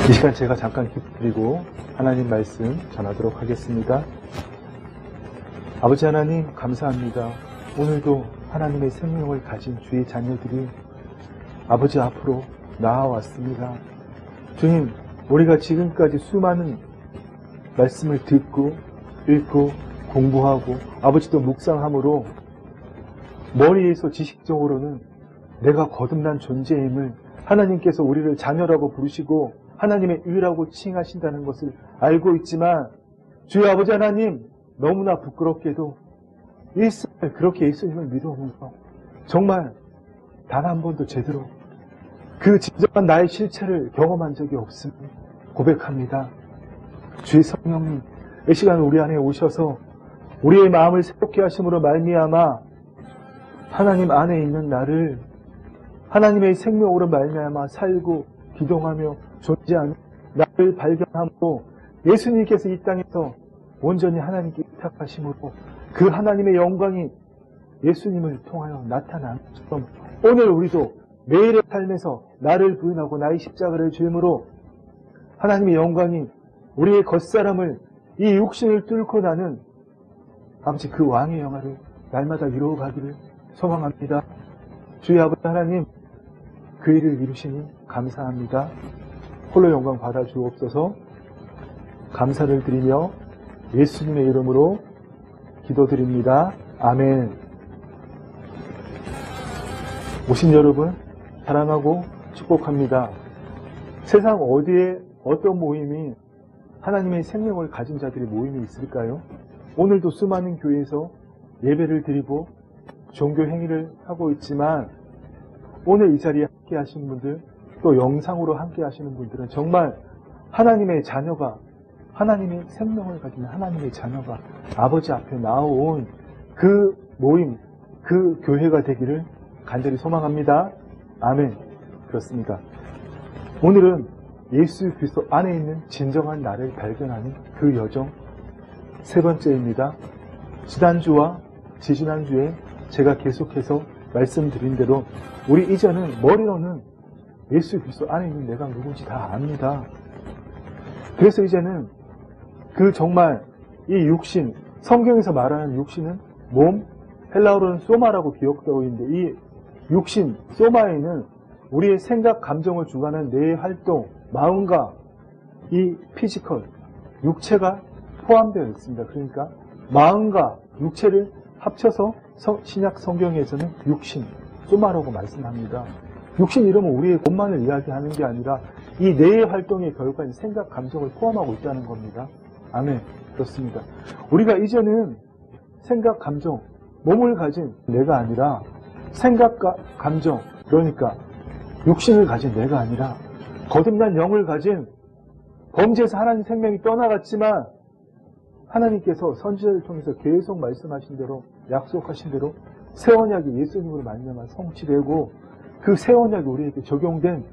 이 시간 제가 잠깐 기도드리고 하나님 말씀 전하도록 하겠습니다. 아버지 하나님 감사합니다. 오늘도 하나님의 생명을 가진 주의 자녀들이 아버지 앞으로 나아왔습니다. 주님, 우리가 지금까지 수많은 말씀을 듣고 읽고 공부하고 아버지도 묵상함으로 머리에서 지식적으로는 내가 거듭난 존재임을 하나님께서 우리를 자녀라고 부르시고 하나님의 의라고 칭하신다는 것을 알고 있지만 주의 아버지 하나님, 너무나 부끄럽게도 일생을 그렇게 예수님을 믿어오면서 정말 단 한 번도 제대로 그 진정한 나의 실체를 경험한 적이 없음을 고백합니다. 주의 성령님, 이 시간 우리 안에 오셔서 우리의 마음을 새롭게 하심으로 말미암아 하나님 안에 있는 나를 하나님의 생명으로 말미암아 살고 기동하며 존재하는 나를 발견함으로 예수님께서 이 땅에서 온전히 하나님께 의탁하심으로 그 하나님의 영광이 예수님을 통하여 나타난 것처럼 오늘 우리도 매일의 삶에서 나를 부인하고 나의 십자가를 짊으로 하나님의 영광이 우리의 겉사람을 이 육신을 뚫고 나는 아버지 그 왕의 영화를 날마다 이루어가기를 소망합니다. 주의 아버지 하나님, 그 일을 이루시니 감사합니다. 홀로 영광 받아 주옵소서. 감사를 드리며 예수님의 이름으로 기도드립니다. 아멘. 오신 여러분 사랑하고 축복합니다. 세상 어디에 어떤 모임이 하나님의 생명을 가진 자들의 모임이 있을까요? 오늘도 수많은 교회에서 예배를 드리고 종교 행위를 하고 있지만 오늘 이 자리에 함께 하시는 분들, 또 영상으로 함께 하시는 분들은 정말 하나님의 자녀가, 하나님의 생명을 가진 하나님의 자녀가 아버지 앞에 나온 그 모임, 그 교회가 되기를 간절히 소망합니다. 아멘. 그렇습니다. 오늘은 예수 그리스도 안에 있는 진정한 나를 발견하는 그 여정 세 번째입니다. 지난주와 지지난주에 제가 계속해서 말씀드린 대로 우리 이제는 머리로는 예수 그리스도 안에 있는 내가 누군지 다 압니다. 그래서 이제는 그 정말 이 육신, 성경에서 말하는 육신은 몸, 헬라어로는 소마라고 기억되고 있는데 이 육신, 소마에는 우리의 생각, 감정을 주관하는 뇌의 활동, 마음과 이 피지컬, 육체가 포함되어 있습니다. 그러니까 마음과 육체를 합쳐서 신약 성경에서는 육신, 소마라고 말씀합니다. 육신 이름은 우리의 몸만을 이야기하는 게 아니라 이 뇌의 활동의 결과인 생각, 감정을 포함하고 있다는 겁니다. 아멘. 그렇습니다. 우리가 이제는 생각, 감정, 몸을 가진 내가 아니라 생각과 감정, 그러니까 육신을 가진 내가 아니라 거듭난 영을 가진 범죄에서 하나님 생명이 떠나갔지만 하나님께서 선지자를 통해서 계속 말씀하신 대로, 약속하신 대로 새 언약이 예수님으로 말미암아 성취되고 그 새 언약이 우리에게 적용된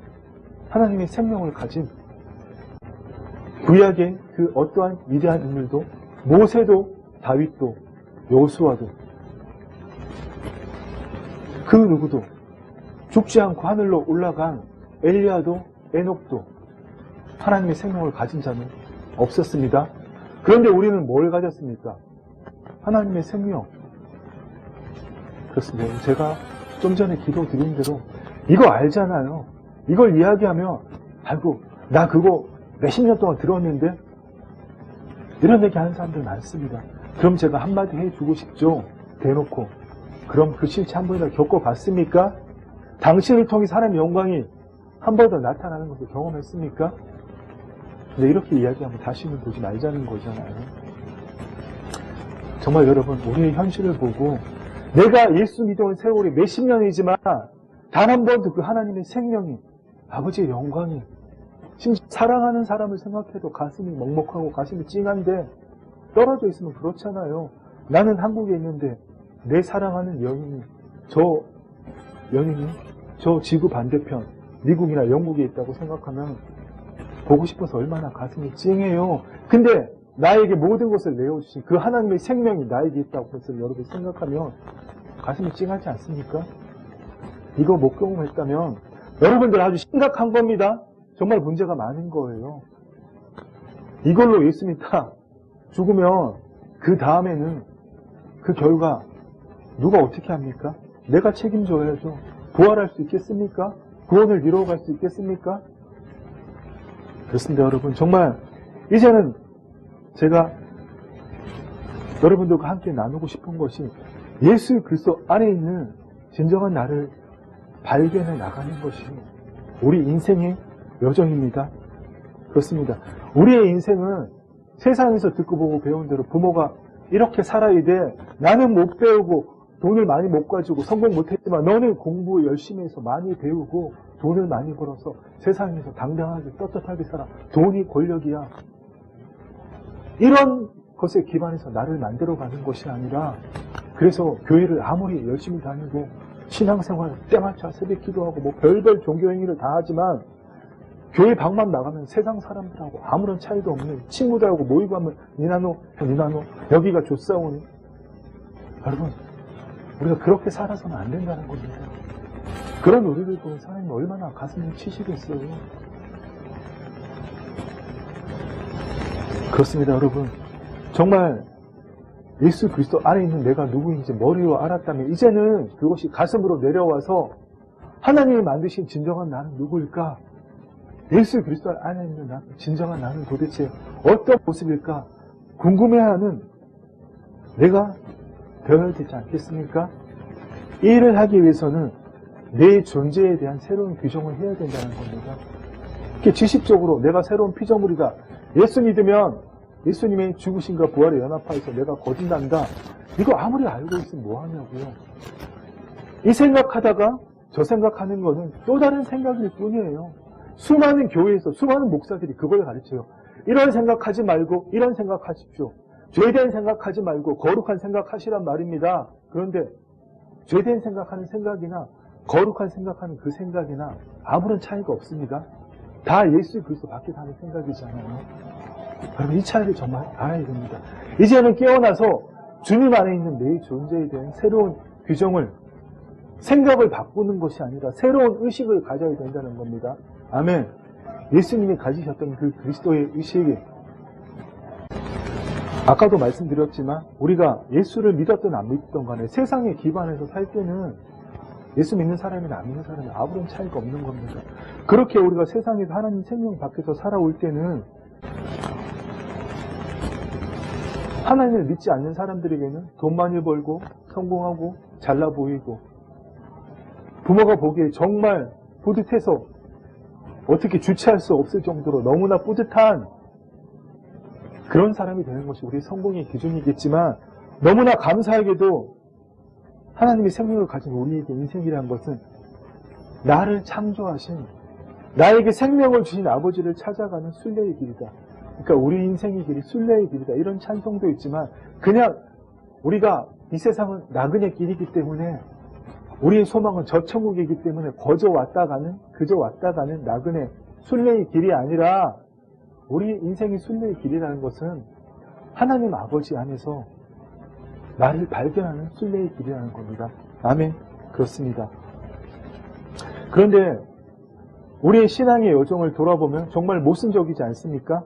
하나님의 생명을 가진 구약의 그 어떠한 위대한 인물도, 모세도, 다윗도, 여호수아도, 그 누구도, 죽지 않고 하늘로 올라간 엘리야도, 에녹도 하나님의 생명을 가진 자는 없었습니다. 그런데 우리는 뭘 가졌습니까? 하나님의 생명. 그렇습니다. 제가 좀 전에 기도 드린 대로 이거 알잖아요. 이걸 이야기하면 아이고 나 그거 몇십 년 동안 들었는데 이런 얘기 하는 사람들 많습니다. 그럼 제가 한마디 해주고 싶죠. 대놓고. 그럼 그 실체 한 번이나 겪어봤습니까? 당신을 통해 하나님의 영광이 한 번 더 나타나는 것을 경험했습니까? 근데 이렇게 이야기하면 다시는 보지 말자는 거잖아요. 정말 여러분, 우리의 현실을 보고 내가 예수 믿어온 세월이 몇십 년이지만 단 한 번도 그 하나님의 생명이, 아버지의 영광이, 심지어 사랑하는 사람을 생각해도 가슴이 먹먹하고 가슴이 찡한데 떨어져 있으면 그렇잖아요. 나는 한국에 있는데 내 사랑하는 연인이, 저 지구 반대편 미국이나 영국에 있다고 생각하면 보고 싶어서 얼마나 가슴이 찡해요. 근데 나에게 모든 것을 내어주신 그 하나님의 생명이 나에게 있다고 해서 여러분 생각하면 가슴이 찡하지 않습니까? 이거 못 경험했다면 여러분들 아주 심각한 겁니다. 정말 문제가 많은 거예요. 이걸로 예수 믿다 죽으면 그 다음에는 그 결과 누가 어떻게 합니까? 내가 책임져야죠. 부활할 수 있겠습니까? 구원을 이루어갈 수 있겠습니까? 그렇습니다, 여러분. 정말 이제는 제가 여러분들과 함께 나누고 싶은 것이 예수 그리스도 안에 있는 진정한 나를 발견해 나가는 것이 우리 인생의 여정입니다. 그렇습니다. 우리의 인생은 세상에서 듣고 보고 배운 대로 부모가 이렇게 살아야 돼. 나는 못 배우고 돈을 많이 못 가지고 성공 못했지만 너는 공부 열심히 해서 많이 배우고 돈을 많이 벌어서 세상에서 당당하게 떳떳하게 살아. 돈이 권력이야. 이런 것에 기반해서 나를 만들어가는 것이 아니라 그래서 교회를 아무리 열심히 다니고 신앙생활 때마다 새벽 기도하고 뭐 별별 종교행위를 다 하지만 교회 방만 나가면 세상 사람들하고 아무런 차이도 없는 친구들하고 모이고 하면 니나노 여기가 좋사오니 여러분 우리가 그렇게 살아서는 안 된다는 겁니다. 그런 우리를 보면 사람이 얼마나 가슴이 치시겠어요. 그렇습니다, 여러분. 정말 예수 그리스도 안에 있는 내가 누구인지 머리로 알았다면 이제는 그것이 가슴으로 내려와서 하나님이 만드신 진정한 나는 누구일까? 예수 그리스도 안에 있는 나, 진정한 나는 도대체 어떤 모습일까? 궁금해하는 내가 되어야 되지 않겠습니까? 이 일을 하기 위해서는 내 존재에 대한 새로운 규정을 해야 된다는 겁니다. 이렇게 지식적으로 내가 새로운 피조물이다. 예수 믿으면 예수님의 죽으심과 부활에 연합하여서 내가 거듭난다. 이거 아무리 알고 있으면 뭐하냐고요. 이 생각하다가 저 생각하는 거는 또 다른 생각일 뿐이에요. 수많은 교회에서 수많은 목사들이 그걸 가르쳐요. 이런 생각하지 말고 이런 생각하십시오. 죄된 생각하지 말고 거룩한 생각하시란 말입니다. 그런데 죄된 생각하는 생각이나 거룩한 생각하는 그 생각이나 아무런 차이가 없습니다. 다 예수 그리스도 밖에 사는 생각이잖아요. 여러분 이 차이를 정말 알아야 됩니다. 이제는 깨어나서 주님 안에 있는 내 존재에 대한 새로운 규정을 생각을 바꾸는 것이 아니라 새로운 의식을 가져야 된다는 겁니다. 아멘. 예수님이 가지셨던 그 그리스도의 의식이 아까도 말씀드렸지만 우리가 예수를 믿었든 안 믿었든 간에 세상에 기반해서 살 때는 예수 믿는 사람이나 안 믿는 사람이 아무런 차이가 없는 겁니다. 그렇게 우리가 세상에서 하나님 생명 밖에서 살아올 때는 하나님을 믿지 않는 사람들에게는 돈 많이 벌고 성공하고 잘나 보이고 부모가 보기에 정말 뿌듯해서 어떻게 주체할 수 없을 정도로 너무나 뿌듯한 그런 사람이 되는 것이 우리의 성공의 기준이겠지만 너무나 감사하게도 하나님의 생명을 가진 우리에게 인생이라는 것은 나를 창조하신 나에게 생명을 주신 아버지를 찾아가는 순례의 길이다. 그러니까 우리 인생의 길이 순례의 길이다. 이런 찬송도 있지만 그냥 우리가 이 세상은 나그네 길이기 때문에 우리의 소망은 저 천국이기 때문에 그저 왔다 가는 나그네 순례의 길이 아니라 우리 인생의 순례의 길이라는 것은 하나님 아버지 안에서 나를 발견하는 순례의 길이라는 겁니다. 아멘. 그렇습니다. 그런데 우리의 신앙의 여정을 돌아보면 정말 모순적이지 않습니까?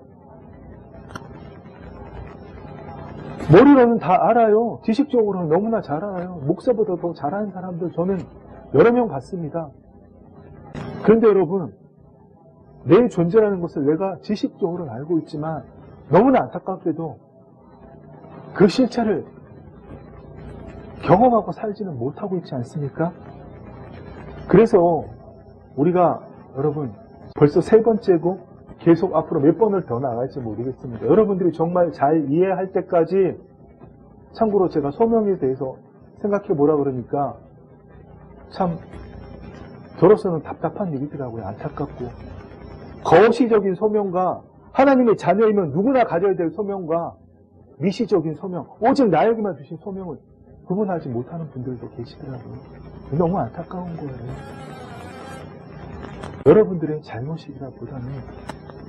머리로는 다 알아요. 지식적으로는 너무나 잘 알아요. 목사보다 더 잘하는 사람들 저는 여러 명 봤습니다. 그런데 여러분, 내 존재라는 것을 내가 지식적으로는 알고 있지만 너무나 안타깝게도 그 실체를 경험하고 살지는 못하고 있지 않습니까? 그래서 우리가 여러분 벌써 세 번째고 계속 앞으로 몇 번을 더 나갈지 모르겠습니다. 여러분들이 정말 잘 이해할 때까지 참고로 제가 소명에 대해서 생각해 보라 그러니까 참 저로서는 답답한 얘기더라고요. 안타깝고 거시적인 소명과 하나님의 자녀이면 누구나 가져야 될 소명과 미시적인 소명, 오직 나에게만 주신 소명을 구분하지 못하는 분들도 계시더라고요. 너무 안타까운 거예요. 여러분들의 잘못이라보다는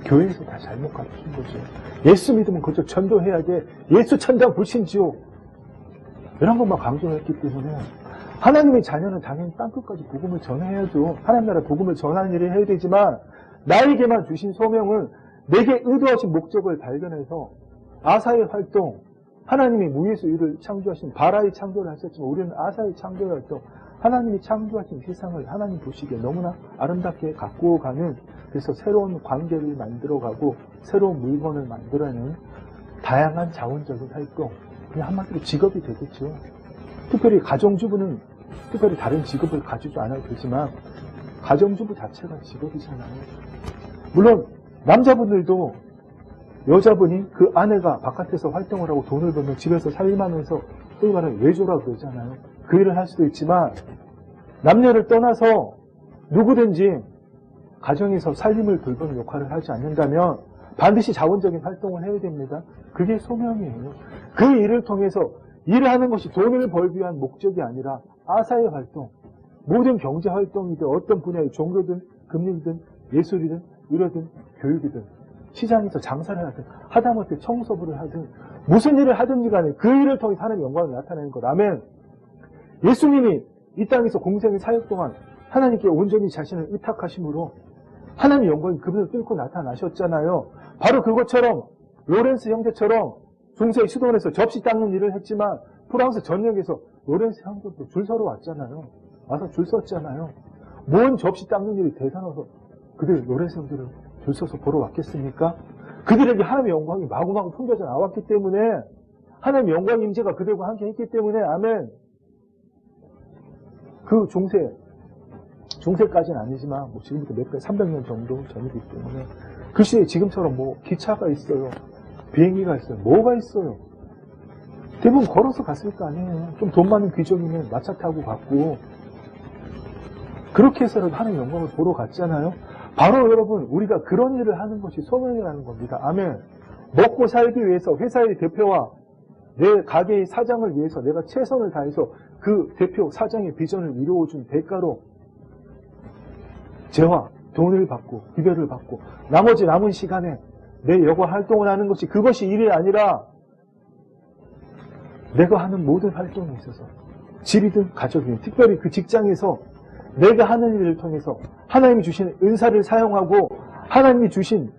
교회에서 다 잘못 가르친 거죠. 예수 믿으면 그저 전도해야 돼. 예수 천당 불신지옥. 이런 것만 강조했기 때문에 하나님의 자녀는 당연히 땅끝까지 복음을 전해야죠. 하나님 나라 복음을 전하는 일을 해야 되지만 나에게만 주신 소명은 내게 의도하신 목적을 발견해서 아사의 활동, 하나님이 무에서 유를 창조하신 바라의 창조를 하셨지만 우리는 아사의 창조의 활동, 하나님이 창조하신 세상을 하나님 보시기에 너무나 아름답게 가꾸어 가는, 그래서 새로운 관계를 만들어가고 새로운 물건을 만들어내는 다양한 자원적인 활동, 그냥 한마디로 직업이 되겠죠. 특별히 가정주부는 특별히 다른 직업을 가지지 않아도 되지만 가정주부 자체가 직업이잖아요. 물론 남자분들도 여자분이 그 아내가 바깥에서 활동을 하고 돈을 벌면 집에서 살림하면서 소위 말하는 외조라고 그러잖아요. 그 일을 할 수도 있지만 남녀를 떠나서 누구든지 가정에서 살림을 돌보는 역할을 하지 않는다면 반드시 자원적인 활동을 해야 됩니다. 그게 소명이에요. 그 일을 통해서 일을 하는 것이 돈을 벌기 위한 목적이 아니라 아사의 활동, 모든 경제 활동이든 어떤 분야의 종교든 금융이든 예술이든 의료든 교육이든 시장에서 장사를 하든 하다못해 청소부를 하든 무슨 일을 하든지 간에 그 일을 통해 하나님의 영광을 나타내는 것. 아멘. 예수님이 이 땅에서 공생의 사역 동안 하나님께 온전히 자신을 의탁하심으로 하나님의 영광이 그분을 뚫고 나타나셨잖아요. 바로 그것처럼 로렌스 형제처럼 중세 수도원에서 접시 닦는 일을 했지만 프랑스 전역에서 로렌스 형제도 줄 서러 왔잖아요. 와서 줄 섰잖아요. 뭔 접시 닦는 일이 대단해서 그들 로렌스 형제를 줄 서서 보러 왔겠습니까? 그들에게 하나님의 영광이 마구마구 풍겨져 나왔기 때문에 하나님의 영광 임재가 그들과 함께 했기 때문에 아멘. 그 중세까지는 아니지만 뭐 지금부터 몇 배, 300년 정도 전이기 때문에 그 시대에 지금처럼 뭐 기차가 있어요. 비행기가 있어요. 뭐가 있어요. 대부분 걸어서 갔을 거 아니에요. 좀 돈 많은 귀족이면 마차 타고 갔고 그렇게 해서라도 하나님의 영광을 보러 갔잖아요. 바로 여러분 우리가 그런 일을 하는 것이 소명이라는 겁니다. 아멘. 먹고 살기 위해서 회사의 대표와 내 가게의 사장을 위해서 내가 최선을 다해서 그 대표 사장의 비전을 이루어준 대가로 재화, 돈을 받고 기별을 받고 나머지 남은 시간에 내 여가 활동을 하는 것이 그것이 일이 아니라 내가 하는 모든 활동에 있어서 집이든 가족이든 특별히 그 직장에서 내가 하는 일을 통해서 하나님이 주신 은사를 사용하고 하나님이 주신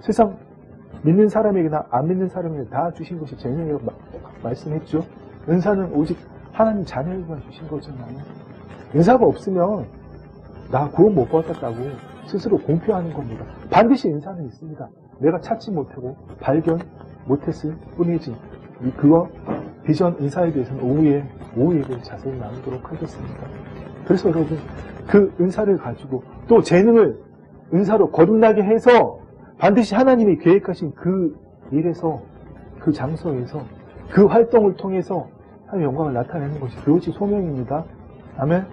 세상 믿는 사람에게나 안 믿는 사람에게 다 주신 것이 재능이라고 말씀했죠. 은사는 오직 하나님 자녀에게만 주신 거잖아요. 은사가 없으면 나 구원 못 받았다고 스스로 공표하는 겁니다. 반드시 은사는 있습니다. 내가 찾지 못하고 발견 못했을 뿐이지. 그와 비전 은사에 대해서는 오후에 자세히 나누도록 하겠습니다. 그래서 여러분 그 은사를 가지고 또 재능을 은사로 거듭나게 해서 반드시 하나님이 계획하신 그 일에서 그 장소에서 그 활동을 통해서 하나님의 영광을 나타내는 것이 그것이 소명입니다. 아멘.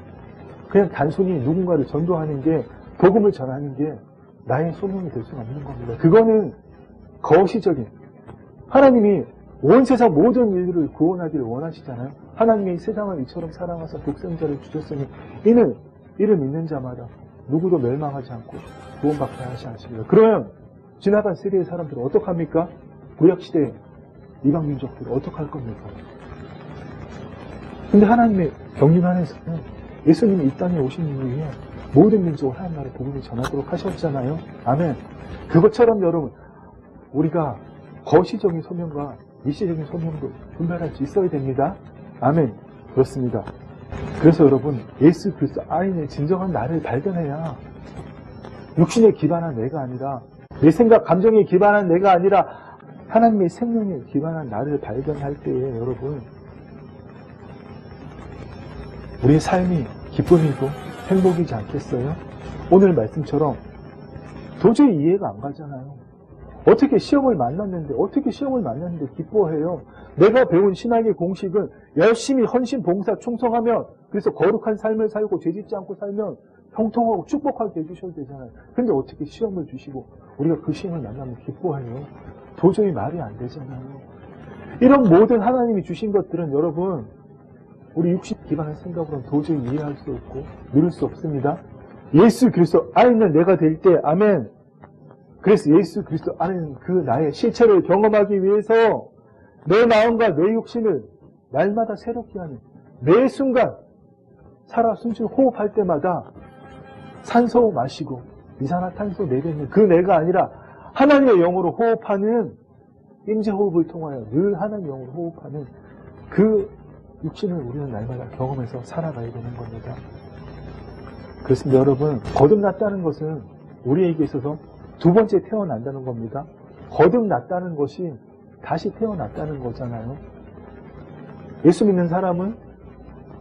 그냥 단순히 누군가를 전도하는 게 복음을 전하는 게 나의 소명이 될 수는 없는 겁니다. 그거는 거시적인 하나님이 온 세상 모든 인류를 구원하기를 원하시잖아요. 하나님이 세상을 이처럼 사랑하사 독생자를 주셨으니 이는 이를 믿는 자마다 누구도 멸망하지 않고 구원받게 하시 않으시리라. 그러면 지나간 세대의 사람들은 어떡합니까? 구약시대의 이방민족들은 어떡할 겁니까? 근데 하나님의 경륜 안에서는 예수님이 이 땅에 오신 이후에 모든 민족을 하나님 나라의 복음을 전하도록 하셨잖아요. 아멘. 그것처럼 여러분 우리가 거시적인 소명과 일시적인 소명도 분별할 수 있어야 됩니다. 아멘. 그렇습니다. 그래서 여러분 예수 그리스도 안에 진정한 나를 발견해야 육신에 기반한 내가 아니라 내 생각 감정에 기반한 내가 아니라 하나님의 생명에 기반한 나를 발견할 때에 여러분 우리의 삶이 기쁨이고 행복이지 않겠어요? 오늘 말씀처럼 도저히 이해가 안 가잖아요. 어떻게 시험을 만났는데 기뻐해요? 내가 배운 신앙의 공식은 열심히 헌신, 봉사, 충성하면 그래서 거룩한 삶을 살고 죄짓지 않고 살면 형통하고 축복하게 해주셔도 되잖아요. 근데 어떻게 시험을 주시고 우리가 그 시험을 만나면 기뻐해요? 도저히 말이 안 되잖아요. 이런 모든 하나님이 주신 것들은 여러분 우리 육신 기반한 생각으로는 도저히 이해할 수 없고 누릴 수 없습니다. 예수 그리스도 안에 있는 내가 될 때 아멘. 그래서 예수 그리스도 안에 있는 그 나의 실체를 경험하기 위해서 내 마음과 내 육신을 날마다 새롭게 하는 매 순간 살아 숨쉬고 호흡할 때마다 산소 마시고 이산화탄소 내뱉는 그 내가 아니라 하나님의 영으로 호흡하는 임재호흡을 통하여 늘 하나님의 영으로 호흡하는 그 육신을 우리는 날마다 경험해서 살아가야 되는 겁니다. 그렇습니다. 여러분, 거듭났다는 것은 우리에게 있어서 두 번째 태어난다는 겁니다. 거듭났다는 것이 다시 태어났다는 거잖아요. 예수 믿는 사람은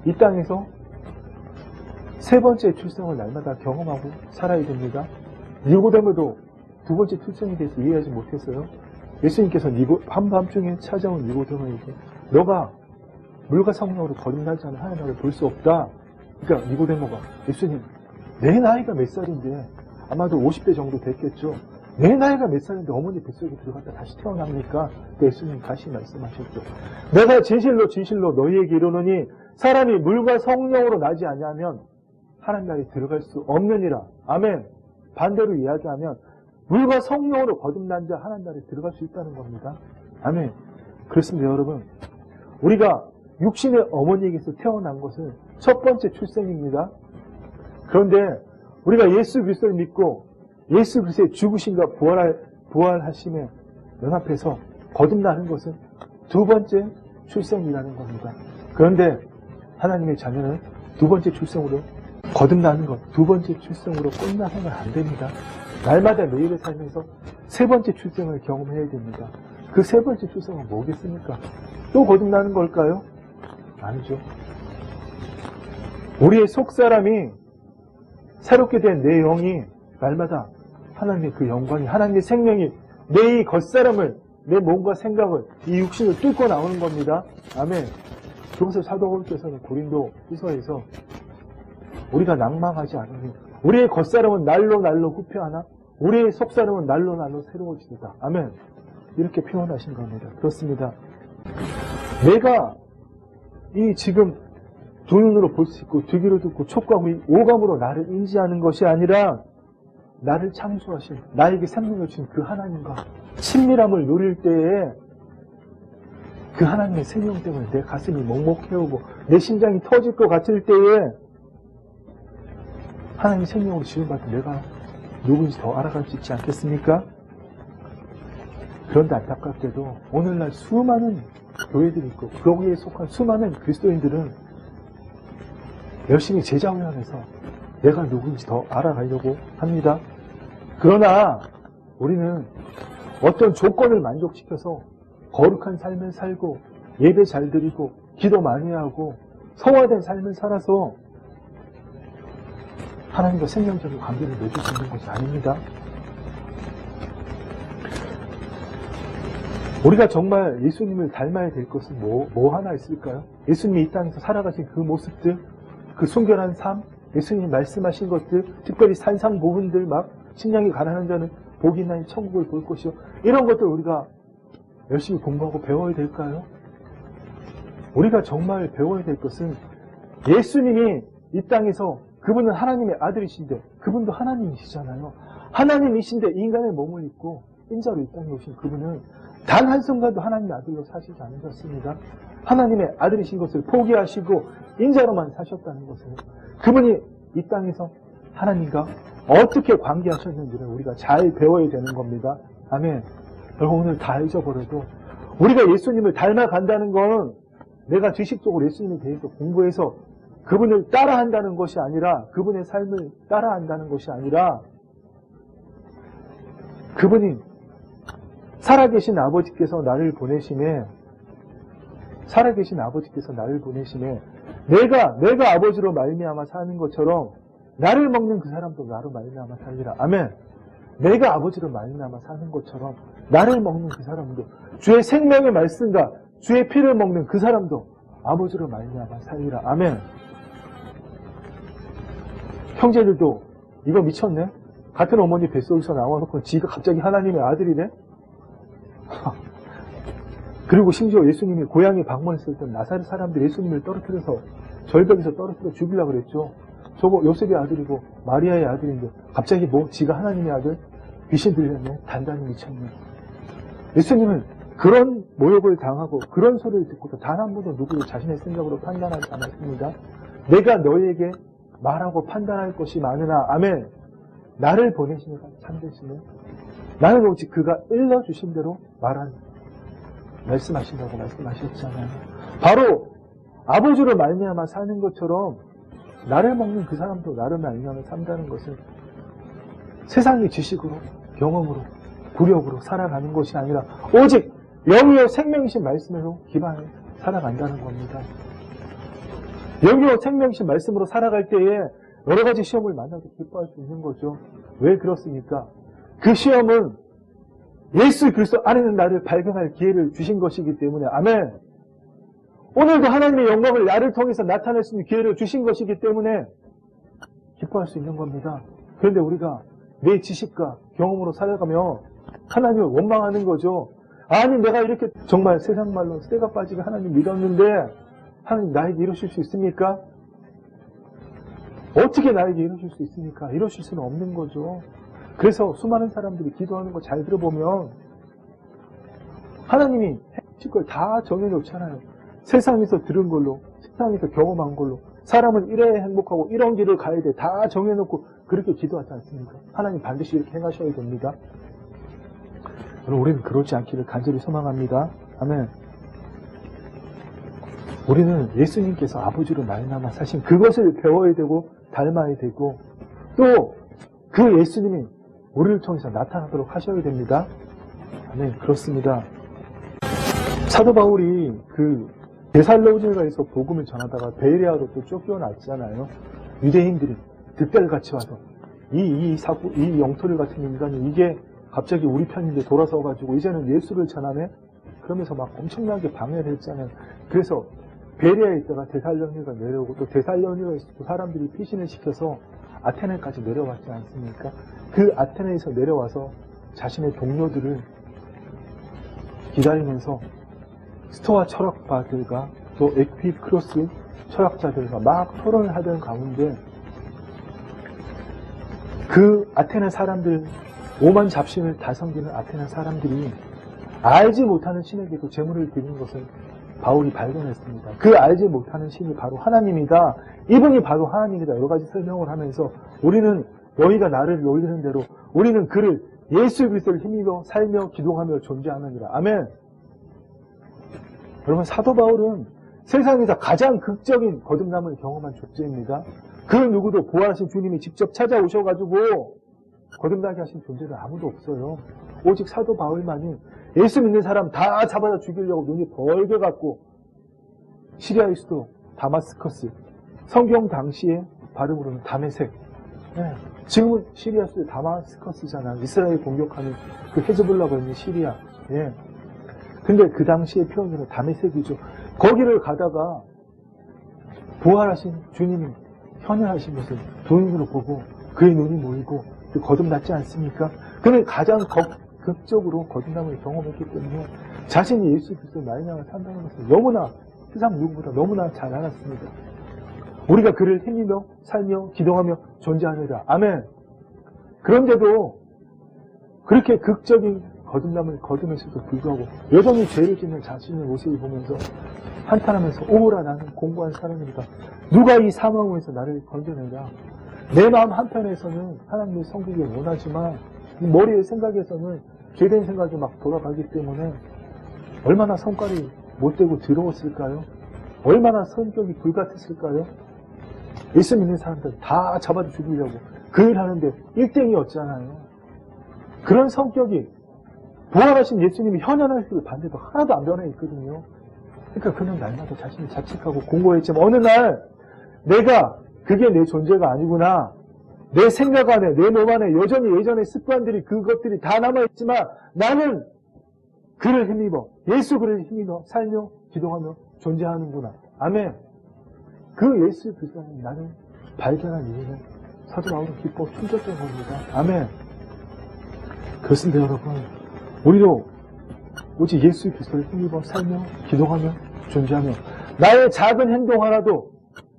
이 땅에서 세 번째 출생을 날마다 경험하고 살아야 됩니다. 니고데모도 두 번째 출생에 대해서 이해하지 못했어요. 예수님께서 한밤중에 찾아온 니고데모에게 너가 물과 성령으로 거듭나지 않은 하나님 나라를 볼 수 없다. 그러니까 니고데모가 예수님, 내 나이가 몇 살인데 아마도 50대 정도 됐겠죠. 내 나이가 몇 살인데 어머니 뱃속에 들어갔다 다시 태어납니까? 예수님 다시 말씀하셨죠. 내가 진실로 진실로 너희에게 이르노니 사람이 물과 성령으로 나지 아니하면 하나님 나라에 들어갈 수 없느니라. 아멘. 반대로 이야기하면 물과 성령으로 거듭난 자 하나님 나라에 들어갈 수 있다는 겁니다. 아멘. 그렇습니다. 여러분, 우리가 육신의 어머니에게서 태어난 것은 첫 번째 출생입니다. 그런데 우리가 예수 그리스도를 믿고 예수 그리스도의 죽으심과 부활하심에 연합해서 거듭나는 것은 두 번째 출생이라는 겁니다. 그런데 하나님의 자녀는 두 번째 출생으로 거듭나는 것, 두 번째 출생으로 끝나서는 안 됩니다. 날마다 매일을 살면서 세 번째 출생을 경험해야 됩니다. 그 세 번째 출생은 뭐겠습니까? 또 거듭나는 걸까요? 아니죠. 우리의 속사람이 새롭게 된 내 영이 날마다 하나님의 그 영광이, 하나님의 생명이 내 이 겉사람을, 내 몸과 생각을, 이 육신을 뚫고 나오는 겁니다. 아멘. 그것을 사도 바울께서는 고린도 후서에서 우리가 낭망하지 않으니 우리의 겉사람은 날로 날로 후퇴하나 우리의 속사람은 날로 날로 새로워지리다. 아멘. 이렇게 표현하신 겁니다. 그렇습니다. 내가 이 지금 두 눈으로 볼 수 있고 두 귀로 듣고 촉과 오감으로 나를 인지하는 것이 아니라 나를 창조하신, 나에게 생명을 주신 그 하나님과 친밀함을 누릴 때에 그 하나님의 생명 때문에 내 가슴이 먹먹해오고 내 심장이 터질 것 같을 때에 하나님의 생명으로 지원받은 내가 누군지 더 알아갈 수 있지 않겠습니까? 그런데 안타깝게도 오늘날 수많은 교회들이 있고 거기에 속한 수많은 그리스도인들은 열심히 제자훈련해서 내가 누군지 더 알아가려고 합니다. 그러나 우리는 어떤 조건을 만족시켜서 거룩한 삶을 살고 예배 잘 드리고 기도 많이 하고 성화된 삶을 살아서 하나님과 생명적인 관계를 맺을 수 있는 것이 아닙니다. 우리가 정말 예수님을 닮아야 될 것은 뭐 하나 있을까요? 예수님이 이 땅에서 살아가신 그 모습들, 그 순결한 삶, 예수님이 말씀하신 것들, 특별히 산상 부분들, 막 신령이 가난한 자는 복이 있나니 천국을 볼 것이요, 이런 것들 우리가 열심히 공부하고 배워야 될까요? 우리가 정말 배워야 될 것은 예수님이 이 땅에서, 그분은 하나님의 아들이신데 그분도 하나님이시잖아요. 하나님이신데 인간의 몸을 입고 인자로 이 땅에 오신 그분은 단 한순간도 하나님의 아들로 사시지 않으셨습니다. 하나님의 아들이신 것을 포기하시고 인자로만 사셨다는 것을, 그분이 이 땅에서 하나님과 어떻게 관계하셨는지를 우리가 잘 배워야 되는 겁니다. 아멘. 여러분, 오늘 다 잊어버려도 우리가 예수님을 닮아간다는 건 내가 지식적으로 예수님에 대해서 공부해서 그분을 따라한다는 것이 아니라, 그분의 삶을 따라한다는 것이 아니라, 그분이 살아계신 아버지께서 나를 보내심에, 내가 아버지로 말미암아 사는 것처럼 나를 먹는 그 사람도 나로 말미암아 살리라. 아멘. 내가 아버지로 말미암아 사는 것처럼 나를 먹는 그 사람도, 주의 생명의 말씀과 주의 피를 먹는 그 사람도 아버지로 말미암아 살리라. 아멘. 형제들도 이거 미쳤네? 같은 어머니 뱃속에서 나와놓고 지가 갑자기 하나님의 아들이래? 그리고 심지어 예수님이 고향에 방문했을 때 나사렛 사람들이 예수님을 떨어뜨려서 절벽에서 떨어뜨려 죽이려고 그랬죠. 저거 요셉의 아들이고 마리아의 아들인데 갑자기 지가 하나님의 아들? 귀신 들렸네? 단단히 미쳤네. 예수님은 그런 모욕을 당하고 그런 소리를 듣고도 단 한 번도 누구를 자신의 생각으로 판단하지 않았습니다. 내가 너에게 말하고 판단할 것이 많으나, 아멘. 나를 보내시는 참되시는 나는 오직 그가 일러주신 대로 말씀하신다고 말씀하셨잖아요. 바로 아버지로 말미암아 사는 것처럼 나를 먹는 그 사람도 나를 말미암아 산다는 것은 세상의 지식으로, 경험으로, 구력으로 살아가는 것이 아니라 오직 영이요 생명이신 말씀으로 기반해 살아간다는 겁니다. 영이요 생명이신 말씀으로 살아갈 때에 여러 가지 시험을 만나도 기뻐할 수 있는 거죠. 왜 그렇습니까? 그 시험은 예수 그리스도 안에 있는 나를 발견할 기회를 주신 것이기 때문에 아멘. 오늘도 하나님의 영광을 나를 통해서 나타낼 수 있는 기회를 주신 것이기 때문에 기뻐할 수 있는 겁니다. 그런데 우리가 내 지식과 경험으로 살아가며 하나님을 원망하는 거죠. 아니 내가 이렇게 정말 세상 말로 쇠가 빠지게 하나님 믿었는데 하나님 나에게 이러실 수 있습니까? 어떻게 나에게 이러실 수 있습니까? 이러실 수는 없는 거죠. 그래서 수많은 사람들이 기도하는 거 잘 들어보면 하나님이 해주실 걸 다 정해놓잖아요. 세상에서 들은 걸로, 세상에서 경험한 걸로 사람은 이래야 행복하고 이런 길을 가야 돼. 다 정해놓고 그렇게 기도하지 않습니까? 하나님 반드시 이렇게 행하셔야 됩니다. 여러분 우리는 그렇지 않기를 간절히 소망합니다. 아멘. 우리는 예수님께서 아버지로 말미암아 사신 그것을 배워야 되고 닮아야 되고 또 그 예수님이 우리를 통해서 나타나도록 하셔야 됩니다. 아멘. 그렇습니다. 사도 바울이 그 데살로니가에서 복음을 전하다가 베레아로 또 쫓겨났잖아요. 유대인들이 득달같이 와서 이 영토를 같은 인간이 이게 갑자기 우리 편인데 돌아서가지고 이제는 예수를 전하네? 그러면서 막 엄청나게 방해를 했잖아요. 그래서 베레아에 있다가 데살로니가 내려오고 또 데살로니가에서 또 사람들이 피신을 시켜서 아테네까지 내려왔지 않습니까? 그 아테네에서 내려와서 자신의 동료들을 기다리면서 스토아 철학가들과 또 에퀴크로스 철학자들과 막 토론을 하던 가운데 그 아테네 사람들 5만 잡신을 다 섬기는 아테네 사람들이 알지 못하는 신에게도 제물을 드리는 것을 바울이 발견했습니다. 그 알지 못하는 신이 바로 하나님이다. 이분이 바로 하나님이다. 여러 가지 설명을 하면서 우리는 너희가 나를 놀리는 대로 우리는 그를 예수 그리스도를 힘입어 살며 기도하며 존재하느니라. 아멘. 여러분 사도 바울은 세상에서 가장 극적인 거듭남을 경험한 존재입니다. 그 누구도 부활하신 주님이 직접 찾아오셔가지고 거듭나게 하신 존재는 아무도 없어요. 오직 사도 바울만이 예수 믿는 사람 다 잡아다 죽이려고 눈이 벌게갖고 시리아의 수도 다마스커스, 성경 당시의 발음으로는 다메섹, 지금은 시리아 수도 다마스커스잖아. 이스라엘 공격하는 그 헤즈볼라가 있는 시리아. 근데 그 당시의 표현으로 다메섹이죠. 거기를 가다가 부활하신 주님이 현현하신 것을 두 눈으로 보고 그의 눈이 모이고 거듭났지 않습니까? 그는 가장 극적으로 거듭남을 경험했기 때문에 자신이 예수 그리스도의 말미암아 산다는 것을 너무나 세상 누구보다 너무나 잘 알았습니다. 우리가 그를 힘입어 살며 기도하며 존재하느라. 아멘. 그런데도 그렇게 극적인 거듭남을 거두면서도 불구하고 여전히 죄를 짓는 자신의 모습을 보면서 한탄하면서 오라 나는 공고한 사람이다. 누가 이 사망에서 나를 건져내라. 내 마음 한편에서는 하나님의 성기를 원하지만 머리의 생각에서는 죄된 생각이 막 돌아가기 때문에 얼마나 성깔이 못되고 더러웠을까요? 얼마나 성격이 불같았을까요? 예수 믿는 사람들 다 잡아다 죽이려고 그 일 하는데 1등이었잖아요. 그런 성격이 부활하신 예수님이 현현하시길 반대도 하나도 안 변해 있거든요. 그러니까 그는 날마다 자신이 자책하고 공고했지만 어느 날 내가 그게 내 존재가 아니구나. 내 생각 안에, 내 몸 안에 여전히 예전의 습관들이 그것들이 다 남아있지만 나는 그를 힘입어, 예수 그를 힘입어 살며 기도하며 존재하는구나. 아멘. 그 예수 그리스도를 나는 발견한 이유는 사도 바울은 기뻐 춤췄던 겁니다. 아멘. 그렇습니다 여러분. 우리도 오직 예수 그리스도를 힘입어 살며 기도하며 존재하며 나의 작은 행동 하나도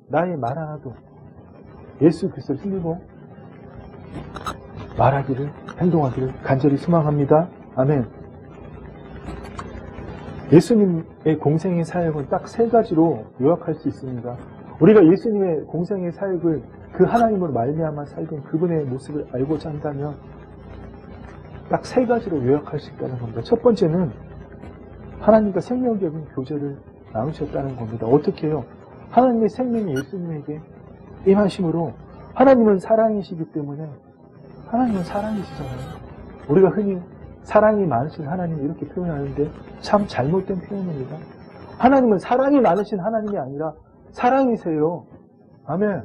나의 말 하나도 예수 그리스도를 힘입어 말하기를 행동하기를 간절히 소망합니다. 아멘. 예수님의 공생의 사역은 딱 세 가지로 요약할 수 있습니다. 우리가 예수님의 공생의 사역을 그 하나님으로 말미암아 살던 그분의 모습을 알고자 한다면 딱 세 가지로 요약할 수 있다는 겁니다. 첫 번째는 하나님과 생명적인 교제를 나누셨다는 겁니다. 어떻게 해요? 하나님의 생명이 예수님에게 임하심으로 하나님은 사랑이시기 때문에 하나님은 사랑이시잖아요. 우리가 흔히 사랑이 많으신 하나님 이렇게 표현하는데 참 잘못된 표현입니다. 하나님은 사랑이 많으신 하나님이 아니라 사랑이세요. 아멘.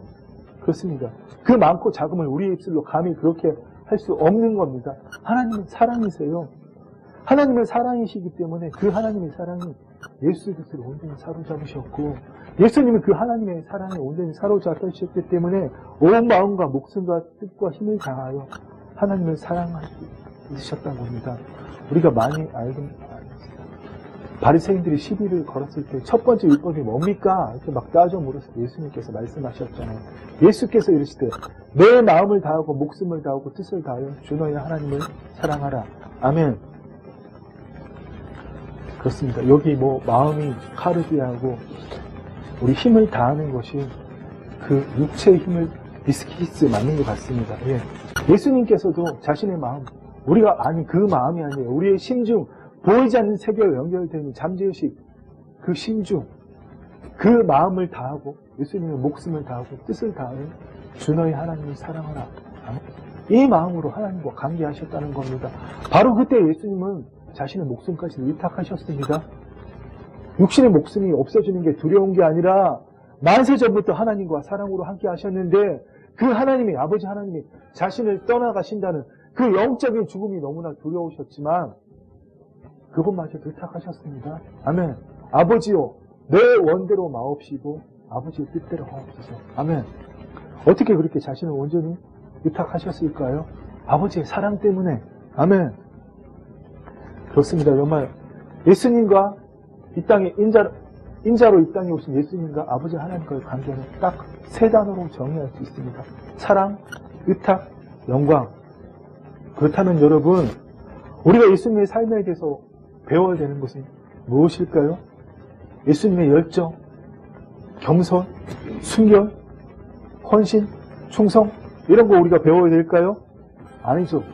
그렇습니다. 그 많고 작음을 우리의 입술로 감히 그렇게 할 수 없는 겁니다. 하나님은 사랑이세요. 하나님은 사랑이시기 때문에 그 하나님의 사랑이 예수 그리스도를 온전히 사로잡으셨고 예수님은 그 하나님의 사랑에 온전히 사로잡으셨기 때문에 온 마음과 목숨과 뜻과 힘을 다하여 하나님을 사랑하셨다는 겁니다. 우리가 많이 알고 바리새인들이 시비를 걸었을 때 첫 번째 율법이 뭡니까? 이렇게 막 따져 물었을 때 예수님께서 말씀하셨잖아요. 예수께서 이르시되 내 마음을 다하고 목숨을 다하고 뜻을 다하여 주 너희 하나님을 사랑하라. 아멘. 그렇습니다. 여기 마음이 카르디아고 우리 힘을 다하는 것이 그 육체의 힘을 비스키스 맞는 것 같습니다. 예. 예수님께서도 자신의 마음, 그 마음이 아니에요. 우리의 심중, 보이지 않는 세계와 연결되는 잠재의식, 그 심중, 그 마음을 다하고 예수님의 목숨을 다하고 뜻을 다하여 주 너희 하나님을 사랑하라. 이 마음으로 하나님과 관계하셨다는 겁니다. 바로 그때 예수님은 자신의 목숨까지 위탁하셨습니다. 육신의 목숨이 없어지는 게 두려운 게 아니라 만세 전부터 하나님과 사랑으로 함께 하셨는데 그 하나님이, 아버지 하나님이 자신을 떠나가신다는 그 영적인 죽음이 너무나 두려우셨지만 그분마저 위탁하셨습니다. 아멘. 아버지요, 내 원대로 마옵시고 아버지의 뜻대로 하옵소서. 아멘. 어떻게 그렇게 자신을 온전히 위탁하셨을까요? 아버지의 사랑 때문에. 아멘. 그렇습니다. 정말 예수님과 이 땅에 인자로 이 땅에 오신 예수님과 아버지 하나님과의 관계는 딱 세 단어로 정의할 수 있습니다. 사랑, 의탁, 영광. 그렇다면 여러분, 우리가 예수님의 삶에 대해서 배워야 되는 것은 무엇일까요? 예수님의 열정, 겸손, 순결, 헌신, 충성 이런 거 우리가 배워야 될까요? 아니죠.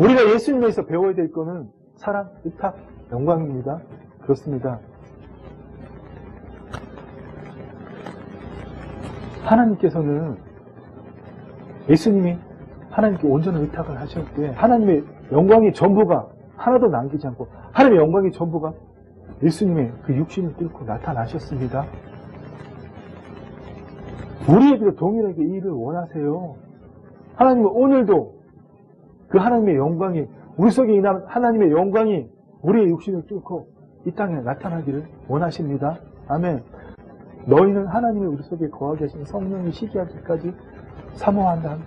우리가 예수님에서 배워야 될 거는 사랑, 의탁, 영광입니다. 그렇습니다. 하나님께서는 예수님이 하나님께 온전한 의탁을 하실 때 하나님의 영광이 전부가 하나도 남기지 않고 하나님의 영광이 전부가 예수님의 그 육신을 뚫고 나타나셨습니다. 우리에게도 동일하게 이 일을 원하세요. 하나님은 오늘도 그 하나님의 영광이 우리 속에 있는 하나님의 영광이 우리의 육신을 뚫고 이 땅에 나타나기를 원하십니다. 아멘. 너희는 하나님의 우리 속에 거하게 하신 성령이 시기하기까지 사모한다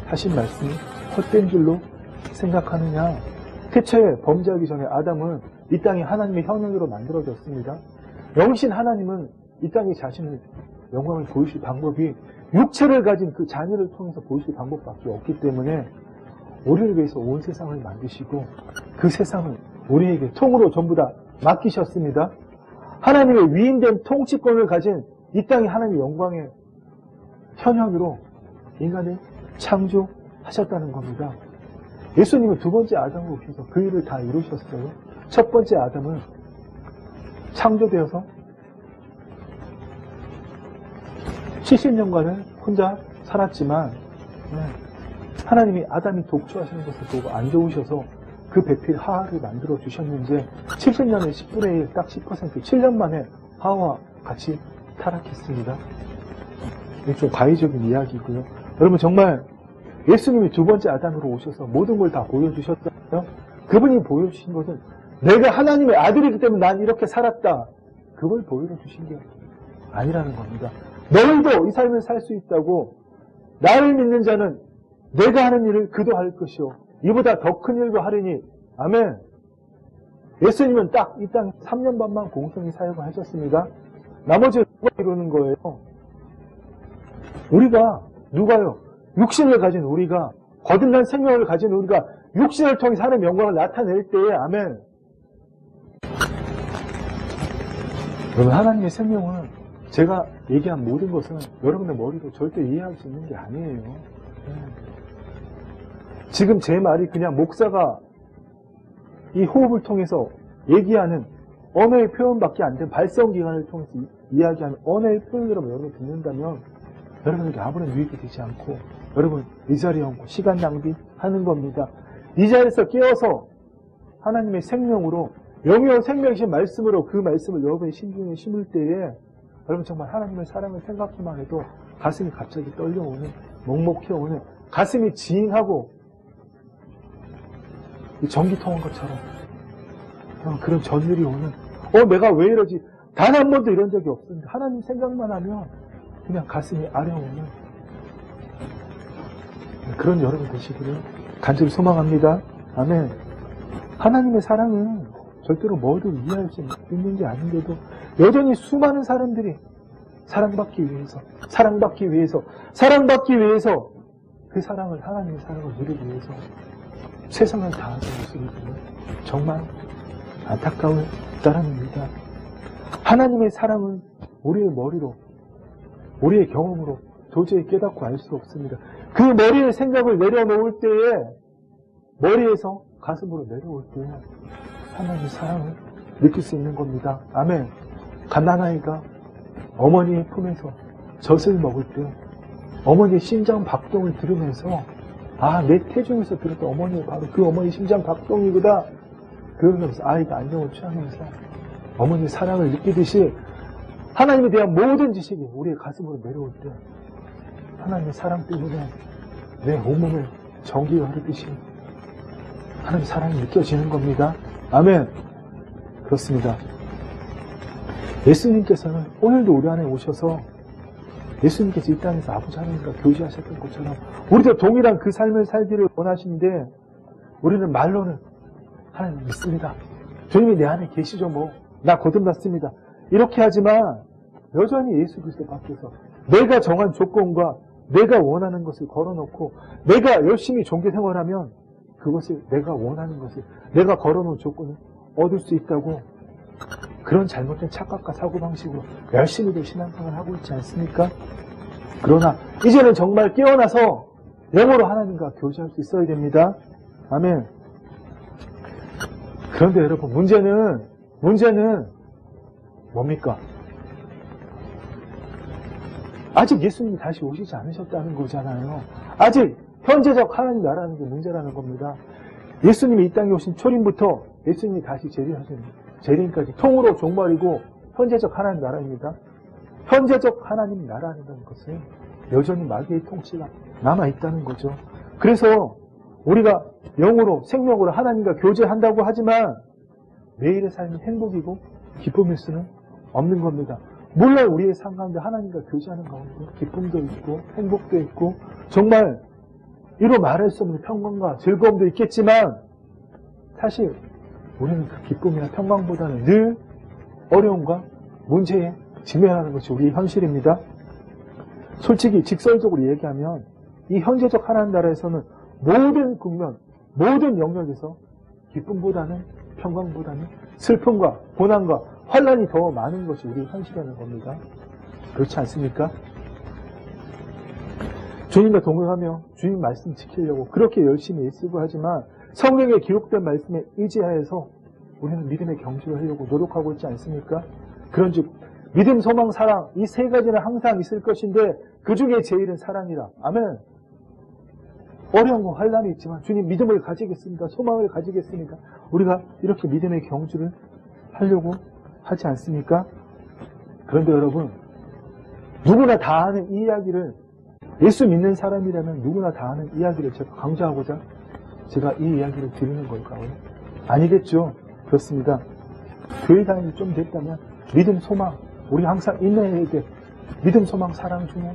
하신 말씀이 헛된 줄로 생각하느냐. 태초에 범죄하기 전에 아담은 이 땅이 하나님의 형상으로 만들어졌습니다. 영신 하나님은 이 땅에 자신의 영광을 보이실 방법이 육체를 가진 그 자녀를 통해서 보이실 방법밖에 없기 때문에 우리를 위해서 온 세상을 만드시고 그 세상을 우리에게 통으로 전부 다 맡기셨습니다. 하나님의 위임된 통치권을 가진 이 땅이 하나님의 영광의 현현으로 인간을 창조하셨다는 겁니다. 예수님은 두 번째 아담으로 오셔서 그 일을 다 이루셨어요. 첫 번째 아담은 창조되어서 70년간을 혼자 살았지만 하나님이 아담이 독초하시는 것을 보고 안 좋으셔서 그 배필 하와를 만들어 주셨는데 70년에 10분의 1, 딱 10%, 7년 만에 하와와 같이 타락했습니다. 이게 좀 과의적인 이야기고요. 여러분 정말 예수님이 두 번째 아담으로 오셔서 모든 걸 다 보여주셨잖아요. 그분이 보여주신 것은 내가 하나님의 아들이기 때문에 난 이렇게 살았다. 그걸 보여주신 게 아니라는 겁니다. 너희도 이 삶을 살 수 있다고 나를 믿는 자는 내가 하는 일을 그도 할 것이요 이보다 더 큰 일도 하리니. 아멘. 예수님은 딱 이 땅 3년 반만 공생의 사역을 하셨습니다. 나머지 누가 이루는 거예요? 우리가, 누가요? 육신을 가진 우리가, 거듭난 생명을 가진 우리가 육신을 통해 하나님의 영광을 나타낼 때에, 아멘. 여러분, 하나님의 생명은 제가 얘기한 모든 것은 여러분의 머리로 절대 이해할 수 있는 게 아니에요. 지금 제 말이 그냥 목사가 이 호흡을 통해서 얘기하는 언어의 표현밖에 안 된 발성기관을 통해서 이야기하는 언어의 표현으로 여러분이 듣는다면 여러분에게 아무런 유익이 되지 않고 여러분 이 자리에 얹고 시간 낭비하는 겁니다. 이 자리에서 깨어서 하나님의 생명으로 영영 생명이신 말씀으로 그 말씀을 여러분의 심중에 심을 때에 여러분 정말 하나님의 사랑을 생각하기만 해도 가슴이 갑자기 떨려오는, 먹먹해오는, 가슴이 징하고 전기 통한 것처럼 그런 전율이 오는, 내가 왜 이러지? 단 한 번도 이런 적이 없었는데 하나님 생각만 하면 그냥 가슴이 아려오는 그런 여러분 되시기를 간절히 소망합니다. 아멘. 하나님의 사랑은 절대로 뭐도 이해할 수 있는 게 아닌데도 여전히 수많은 사람들이 사랑받기 위해서 그 사랑을, 하나님의 사랑을 누리기 위해서 세상을 다하는 모습을 보면 정말 안타까울 따름입니다. 하나님의 사랑은 우리의 머리로, 우리의 경험으로 도저히 깨닫고 알 수 없습니다. 그 머리의 생각을 내려놓을 때에, 머리에서 가슴으로 내려올 때에 하나님의 사랑을 느낄 수 있는 겁니다. 아멘. 갓난아이가 어머니의 품에서 젖을 먹을 때 어머니의 심장 박동을 들으면서 내 태중에서 들었던 어머니의 바로 그 어머니의 심장 박동이구나. 그러면서 아이가 안정을 취하면서 어머니의 사랑을 느끼듯이 하나님에 대한 모든 지식이 우리의 가슴으로 내려올 때 하나님의 사랑 때문에 내 온몸에 전기가 흐르듯이 하나님의 사랑이 느껴지는 겁니다. 아멘. 그렇습니다. 예수님께서는 오늘도 우리 안에 오셔서 예수님께서 이 땅에서 아버지 하나님과 교제하셨던 것처럼 우리도 동일한 그 삶을 살기를 원하시는데 우리는 말로는 하나님 믿습니다. 주님이 내 안에 계시죠 나 거듭났습니다. 이렇게 하지만 여전히 예수 그리스도 밖에서 내가 정한 조건과 내가 원하는 것을 걸어놓고 내가 열심히 종교 생활하면 그것을 내가 원하는 것을 내가 걸어놓은 조건을 얻을 수 있다고 그런 잘못된 착각과 사고방식으로 열심히도 신앙생활을 하고 있지 않습니까? 그러나 이제는 정말 깨어나서 영으로 하나님과 교제할 수 있어야 됩니다. 아멘. 그런데 여러분 문제는 뭡니까? 아직 예수님이 다시 오시지 않으셨다는 거잖아요. 아직 현재적 하나님 나라는 게 문제라는 겁니다. 예수님이 이 땅에 오신 초림부터 예수님이 다시 재림하신 재림까지 통으로 종말이고 현재적 하나님 나라입니다. 현재적 하나님 나라는 것은 여전히 마귀의 통치가 남아있다는 거죠. 그래서 우리가 영으로 생명으로 하나님과 교제한다고 하지만 매일의 삶이 행복이고 기쁨일 수는 없는 겁니다. 물론 우리의 삶 가운데 하나님과 교제하는 가운데 기쁨도 있고 행복도 있고 정말 이로 말할 수 없는 평강과 즐거움도 있겠지만 사실 우리는 그 기쁨이나 평강보다는 늘 어려움과 문제에 직면하는 것이 우리의 현실입니다. 솔직히 직설적으로 얘기하면 이 현재적 하나님 나라에서는 모든 국면, 모든 영역에서 기쁨보다는 평강보다는 슬픔과 고난과 환란이 더 많은 것이 우리의 현실이라는 겁니다. 그렇지 않습니까? 주님과 동행하며 주님 말씀 지키려고 그렇게 열심히 애쓰고 하지만 성경에 기록된 말씀에 의지하여서 우리는 믿음의 경주를 하려고 노력하고 있지 않습니까? 그런즉 믿음, 소망, 사랑 이 세 가지는 항상 있을 것인데 그 중에 제일은 사랑이라. 아멘. 어려운 거 환란이 있지만 주님 믿음을 가지겠습니다. 소망을 가지겠습니다. 우리가 이렇게 믿음의 경주를 하려고 하지 않습니까? 그런데 여러분 누구나 다 아는 이 이야기를 예수 믿는 사람이라면 누구나 다 아는 이야기를 제가 강조하고자 제가 이 이야기를 드리는 걸까요? 아니겠죠. 그렇습니다. 교회 다니기 좀 됐다면 믿음, 소망 우리 항상 인내해야 돼. 믿음, 소망, 사랑 중에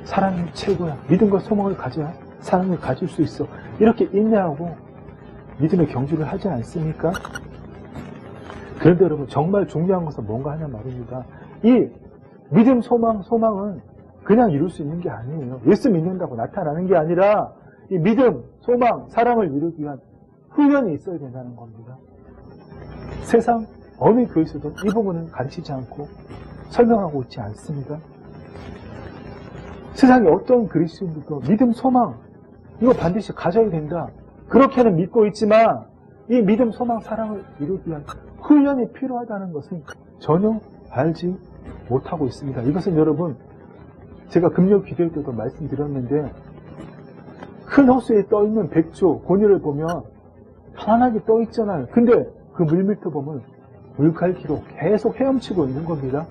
사랑이 최고야. 믿음과 소망을 가져야 사랑을 가질 수 있어. 이렇게 인내하고 믿음의 경주를 하지 않습니까? 그런데 여러분 정말 중요한 것은 뭔가 하냐 말입니다. 이 믿음, 소망은 그냥 이룰 수 있는 게 아니에요. 예수 믿는다고 나타나는 게 아니라 이 믿음, 소망, 사랑을 이루기 위한 훈련이 있어야 된다는 겁니다. 세상 어느 교회에서도 이 부분은 가르치지 않고 설명하고 있지 않습니다. 세상에 어떤 그리스도인들도 믿음, 소망 이거 반드시 가져야 된다. 그렇게는 믿고 있지만 이 믿음, 소망, 사랑을 이루기 위한 훈련이 필요하다는 것은 전혀 알지 못하고 있습니다. 이것은 여러분 제가 금요 기도회 때도 말씀드렸는데 큰 호수에 떠있는 백조, 고니를 보면 편안하게 떠있잖아요. 근데 그 물 밑에 보면 물갈퀴로 계속 헤엄치고 있는 겁니다.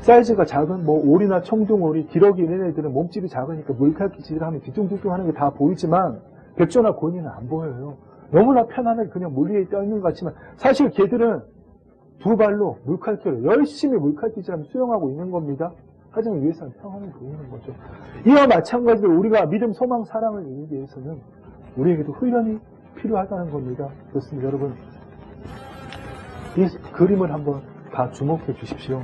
사이즈가 작은 오리나 청둥오리, 기러기 이런 애들은 몸집이 작으니까 물갈퀴질을 하면 뒤뚱뒤뚱 하는 게 다 보이지만 백조나 고니는 안 보여요. 너무나 편안하게 그냥 물 위에 떠있는 것 같지만 사실 걔들은 두 발로 물갈퀴로 열심히 물갈퀴질하면 수영하고 있는 겁니다. 하지만 위에서는 평안을 보이는 거죠. 이와 마찬가지로 우리가 믿음, 소망, 사랑을 이루기 위해서는 우리에게도 훈련이 필요하다는 겁니다. 그렇습니다. 여러분 이 그림을 한번 다 주목해 주십시오.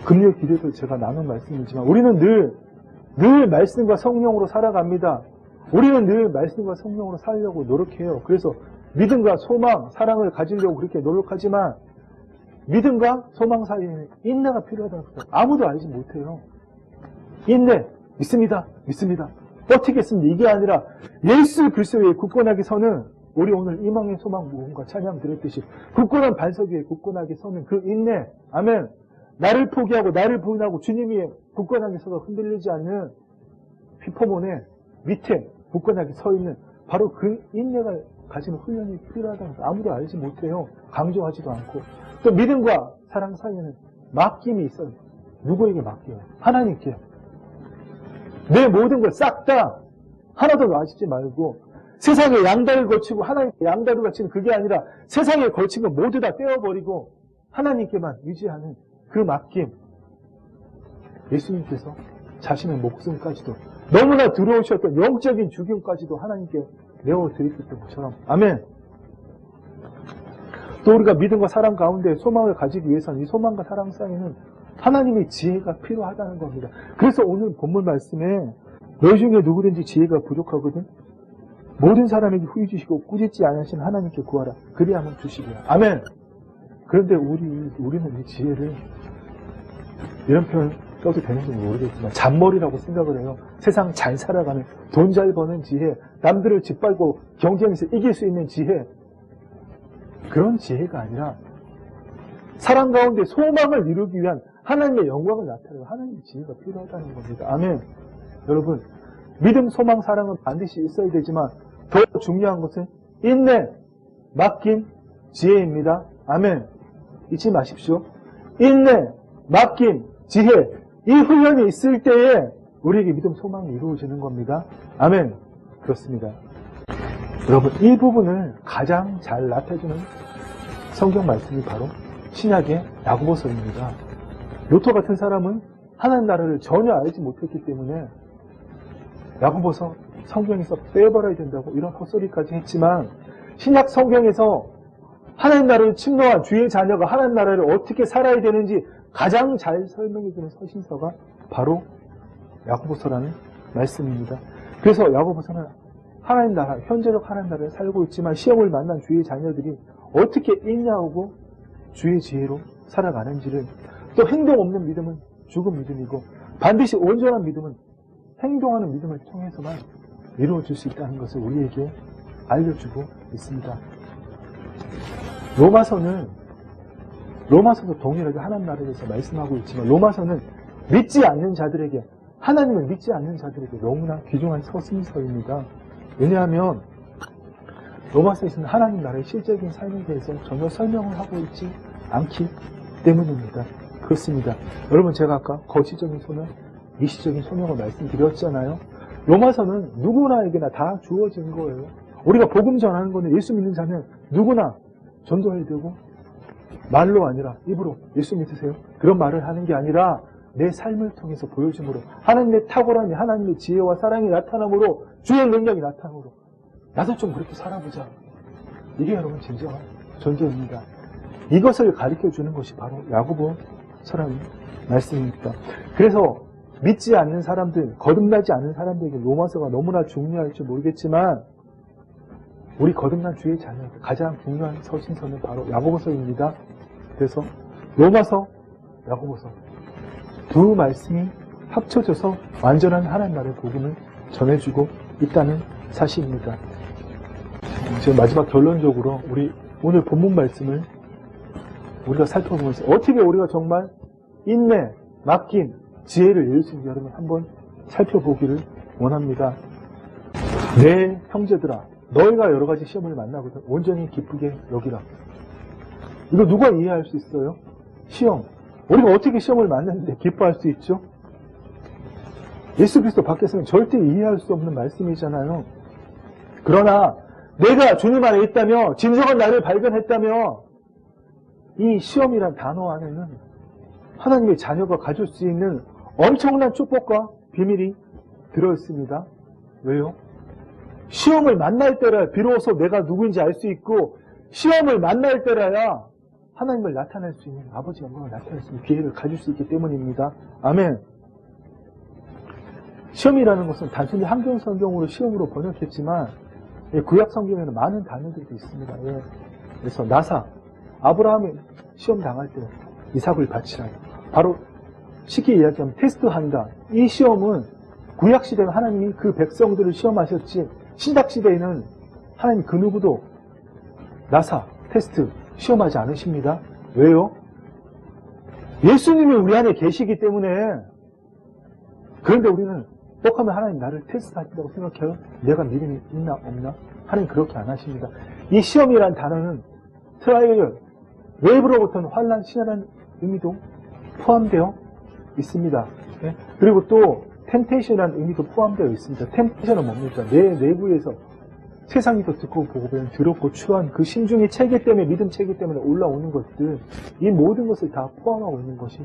금요 기도도 제가 나눈 말씀이지만 우리는 늘 말씀과 성령으로 살아갑니다. 우리는 늘 말씀과 성령으로 살려고 노력해요. 그래서 믿음과 소망, 사랑을 가지려고 그렇게 노력하지만 믿음과 소망 사이에는 인내가 필요하다는 거죠. 아무도 알지 못해요. 인내, 믿습니다. 버티겠습니다. 이게 아니라 예수 그리스도의 굳건하게 서는 우리 오늘 희망의 소망 모험과 찬양 드렸듯이 굳건한 반석 위에 굳건하게 서는 그 인내, 아멘. 나를 포기하고 나를 부인하고 주님이 굳건하게 서서 흔들리지 않는 피포몬의 밑에 굳건하게 서 있는 바로 그 인내가 가지는 훈련이 필요하다는 것을 아무도 알지 못해요. 강조하지도 않고. 또 믿음과 사랑 사이에는 맡김이 있어요. 누구에게 맡겨요? 하나님께. 내 모든 걸 싹 다 하나도 놔주지 말고 세상에 양다리를 걸치고 하나님께 양다리를 걸치는 그게 아니라 세상에 걸친 거 모두 다 떼어버리고 하나님께만 의지하는 그 맡김. 예수님께서 자신의 목숨까지도 너무나 두려우셨던 영적인 죽임까지도 하나님께 내어드렸던 것처럼. 아멘. 또 우리가 믿음과 사랑 가운데 소망을 가지기 위해서는 이 소망과 사랑 사이에는 하나님의 지혜가 필요하다는 겁니다. 그래서 오늘 본문 말씀에 너희 중에 누구든지 지혜가 부족하거든 모든 사람에게 후히 주시고 꾸짖지 않으신 하나님께 구하라. 그리하면 주시리라. 아멘. 그런데 우리는 이 지혜를 이런 표현 써도 되는지 모르겠지만 잔머리라고 생각을 해요. 세상 잘 살아가는 돈 잘 버는 지혜, 남들을 짓밟고 경쟁에서 이길 수 있는 지혜, 그런 지혜가 아니라 사랑 가운데 소망을 이루기 위한 하나님의 영광을 나타내고 하나님의 지혜가 필요하다는 겁니다. 아멘. 여러분 믿음, 소망, 사랑은 반드시 있어야 되지만 더 중요한 것은 인내, 맡김, 지혜입니다. 아멘. 잊지 마십시오. 인내, 맡김, 지혜, 이 훈련이 있을 때에 우리에게 믿음, 소망이 이루어지는 겁니다. 아멘. 그렇습니다. 여러분 이 부분을 가장 잘 나타내주는 성경 말씀이 바로 신약의 야고보서입니다. 루터 같은 사람은 하나님 나라를 전혀 알지 못했기 때문에 야고보서 성경에서 빼버려야 된다고 이런 헛소리까지 했지만 신약 성경에서 하나님 나라를 침노한 주의 자녀가 하나님 나라를 어떻게 살아야 되는지 가장 잘 설명해주는 서신서가 바로 야고보서라는 말씀입니다. 그래서 야고보서는 하나님 나라, 현재적 하나님 나라에 살고 있지만 시험을 만난 주의 자녀들이 어떻게 인내하고 주의 지혜로 살아가는지를, 또 행동 없는 믿음은 죽은 믿음이고 반드시 온전한 믿음은 행동하는 믿음을 통해서만 이루어질 수 있다는 것을 우리에게 알려주고 있습니다. 로마서도 동일하게 하나님 나라에 대해서 말씀하고 있지만 로마서는 믿지 않는 자들에게, 하나님을 믿지 않는 자들에게 너무나 귀중한 서신서입니다. 왜냐하면 로마서에서는 하나님 나라의 실제적인 삶에 대해서 전혀 설명을 하고 있지 않기 때문입니다. 그렇습니다. 여러분 제가 아까 거시적인 소명, 일시적인 소명을 말씀드렸잖아요. 로마서는 누구나에게나 다 주어진 거예요. 우리가 복음 전하는 거는 예수 믿는 자는 누구나 전도해야 되고 말로 아니라 입으로 예수 믿으세요? 그런 말을 하는 게 아니라 내 삶을 통해서 보여줌으로 하나님의 탁월함이, 하나님의 지혜와 사랑이 나타남으로, 주의 능력이 나타남으로 나도 좀 그렇게 살아보자. 이게 여러분 진정한 전도입니다. 이것을 가르쳐주는 것이 바로 야고보서라는 말씀입니다. 그래서 믿지 않는 사람들, 거듭나지 않는 사람들에게 로마서가 너무나 중요할지 모르겠지만 우리 거듭난 주의 자녀들 가장 중요한 서신서는 바로 야고보서입니다. 그래서 로마서, 야고보서. 두 말씀이 합쳐져서 완전한 하나님 나라의 복음을 전해주고 있다는 사실입니다. 이제 마지막 결론적으로 우리 오늘 본문 말씀을 우리가 살펴보면서 어떻게 우리가 정말 인내, 맡김, 지혜를 이룰 수 있는지 여러분 한번 살펴보기를 원합니다. 내 형제들아, 너희가 여러 가지 시험을 만나거든 온전히 기쁘게 여기라. 이거 누가 이해할 수 있어요? 시험. 우리가 어떻게 시험을 만났는데 기뻐할 수 있죠? 예수 그리스도 밖에서는 절대 이해할 수 없는 말씀이잖아요. 그러나 내가 주님 안에 있다며 진정한 나를 발견했다며 이 시험이란 단어 안에는 하나님의 자녀가 가질 수 있는 엄청난 축복과 비밀이 들어있습니다. 왜요? 시험을 만날 때라 비로소 내가 누구인지 알 수 있고 시험을 만날 때라야 하나님을 나타낼 수 있는 아버지 영광을 나타낼 수 있는 기회를 가질 수 있기 때문입니다. 아멘. 시험이라는 것은 단순히 한글 성경으로 시험으로 번역했지만 구약 성경에는 많은 단어들도 있습니다. 그래서 나사, 아브라함이 시험 당할 때 이삭을 바치라. 바로 쉽게 이야기하면 테스트한다. 이 시험은 구약 시대에 하나님이 그 백성들을 시험하셨지 신약 시대에는 하나님 그 누구도 나사, 테스트 시험하지 않으십니다. 왜요? 예수님이 우리 안에 계시기 때문에. 그런데 우리는 똑하면 하나님 나를 테스트하신다고 생각해요? 내가 믿음이 있나 없나? 하나님 그렇게 안 하십니다. 이 시험이란 단어는 트라이얼, 외부로부터는 환난, 신화라는 의미도 포함되어 있습니다. 네? 그리고 또 템테이션이라는 의미도 포함되어 있습니다. 템테이션은 뭡니까? 내 내부에서 세상이 더 듣고 보고 보면 더럽고 추한 그 심중의 체계 때문에, 믿음 체계 때문에 올라오는 것들, 이 모든 것을 다 포함하고 있는 것이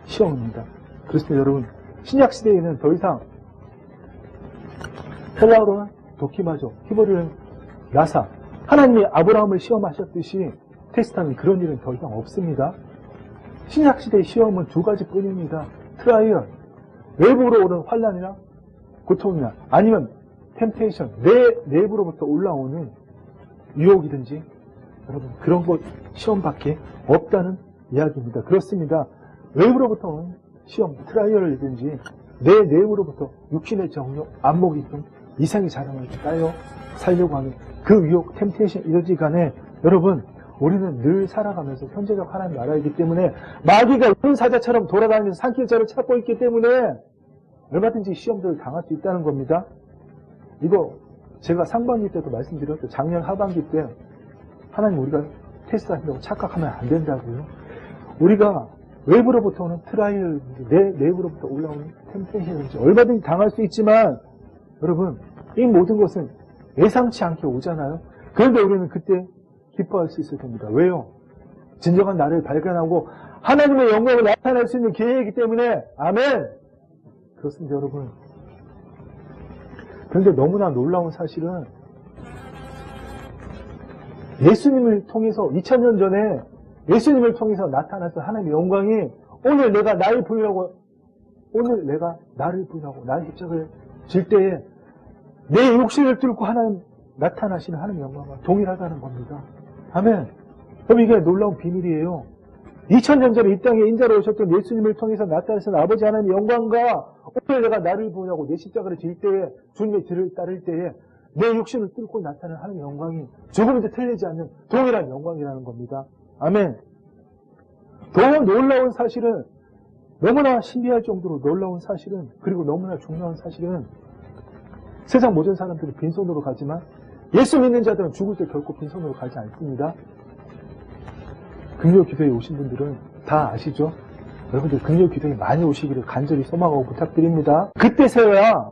시험입니다. 그렇습니다. 여러분, 신약 시대에는 더 이상 헬라어로는 도키마죠, 히브리어는 나사, 하나님이 아브라함을 시험하셨듯이 테스트하는 그런 일은 더 이상 없습니다. 신약 시대의 시험은 두 가지뿐입니다. 트라이얼, 외부로 오는 환난이나 고통이나 아니면 템테이션, 내 내부로부터 올라오는 유혹이든지 여러분 그런 것 시험밖에 없다는 이야기입니다. 그렇습니다. 외부로부터 오는 시험, 트라이얼이든지 내 내부로부터 육신의 정욕, 안목이 좀 이상이 자랑을 따여 살려고 하는 그 유혹, 템테이션 이러지 간에 여러분 우리는 늘 살아가면서 현재적 하나님 나라이기 때문에 마귀가 은사자처럼 돌아다니면서 삼킬 자를 찾고 있기 때문에 얼마든지 시험들을 당할 수 있다는 겁니다. 이거 제가 상반기 때도 말씀드렸죠. 작년 하반기 때 하나님 우리가 테스트하신다고 착각하면 안 된다고요. 우리가 외부로부터 오는 트라이얼, 내 내부로부터 올라오는 템테이션인지 얼마든지 당할 수 있지만 여러분 이 모든 것은 예상치 않게 오잖아요. 그런데 우리는 그때 기뻐할 수 있을 겁니다. 왜요? 진정한 나를 발견하고 하나님의 영광을 나타낼 수 있는 기회이기 때문에. 아멘. 그렇습니다, 여러분. 그런데 너무나 놀라운 사실은 예수님을 통해서 2000년 전에 예수님을 통해서 나타나서 하나님의 영광이 오늘 내가 나를 부인하고 나의 십자가를 질 때에 내 육신을 뚫고 하나님 나타나시는 하나님의 영광과 동일하다는 겁니다. 아멘. 그럼 이게 놀라운 비밀이에요. 2000년 전에 이 땅에 인자로 오셨던 예수님을 통해서 나타나신 아버지 하나님의 영광과 오늘 내가 나를 부인하고 내 십자가를 질 때에 주님의 뒤를 따를 때에 내 육신을 뚫고 나타나는 하나님의 영광이 조금도 틀리지 않는 동일한 영광이라는 겁니다. 아멘. 더 놀라운 사실은, 너무나 신비할 정도로 놀라운 사실은, 그리고 너무나 중요한 사실은 세상 모든 사람들이 빈손으로 가지만 예수 믿는 자들은 죽을 때 결코 빈손으로 가지 않습니다. 금요 기도에 오신 분들은 다 아시죠? 여러분들 금요 기도에 많이 오시기를 간절히 소망하고 부탁드립니다. 그때서야,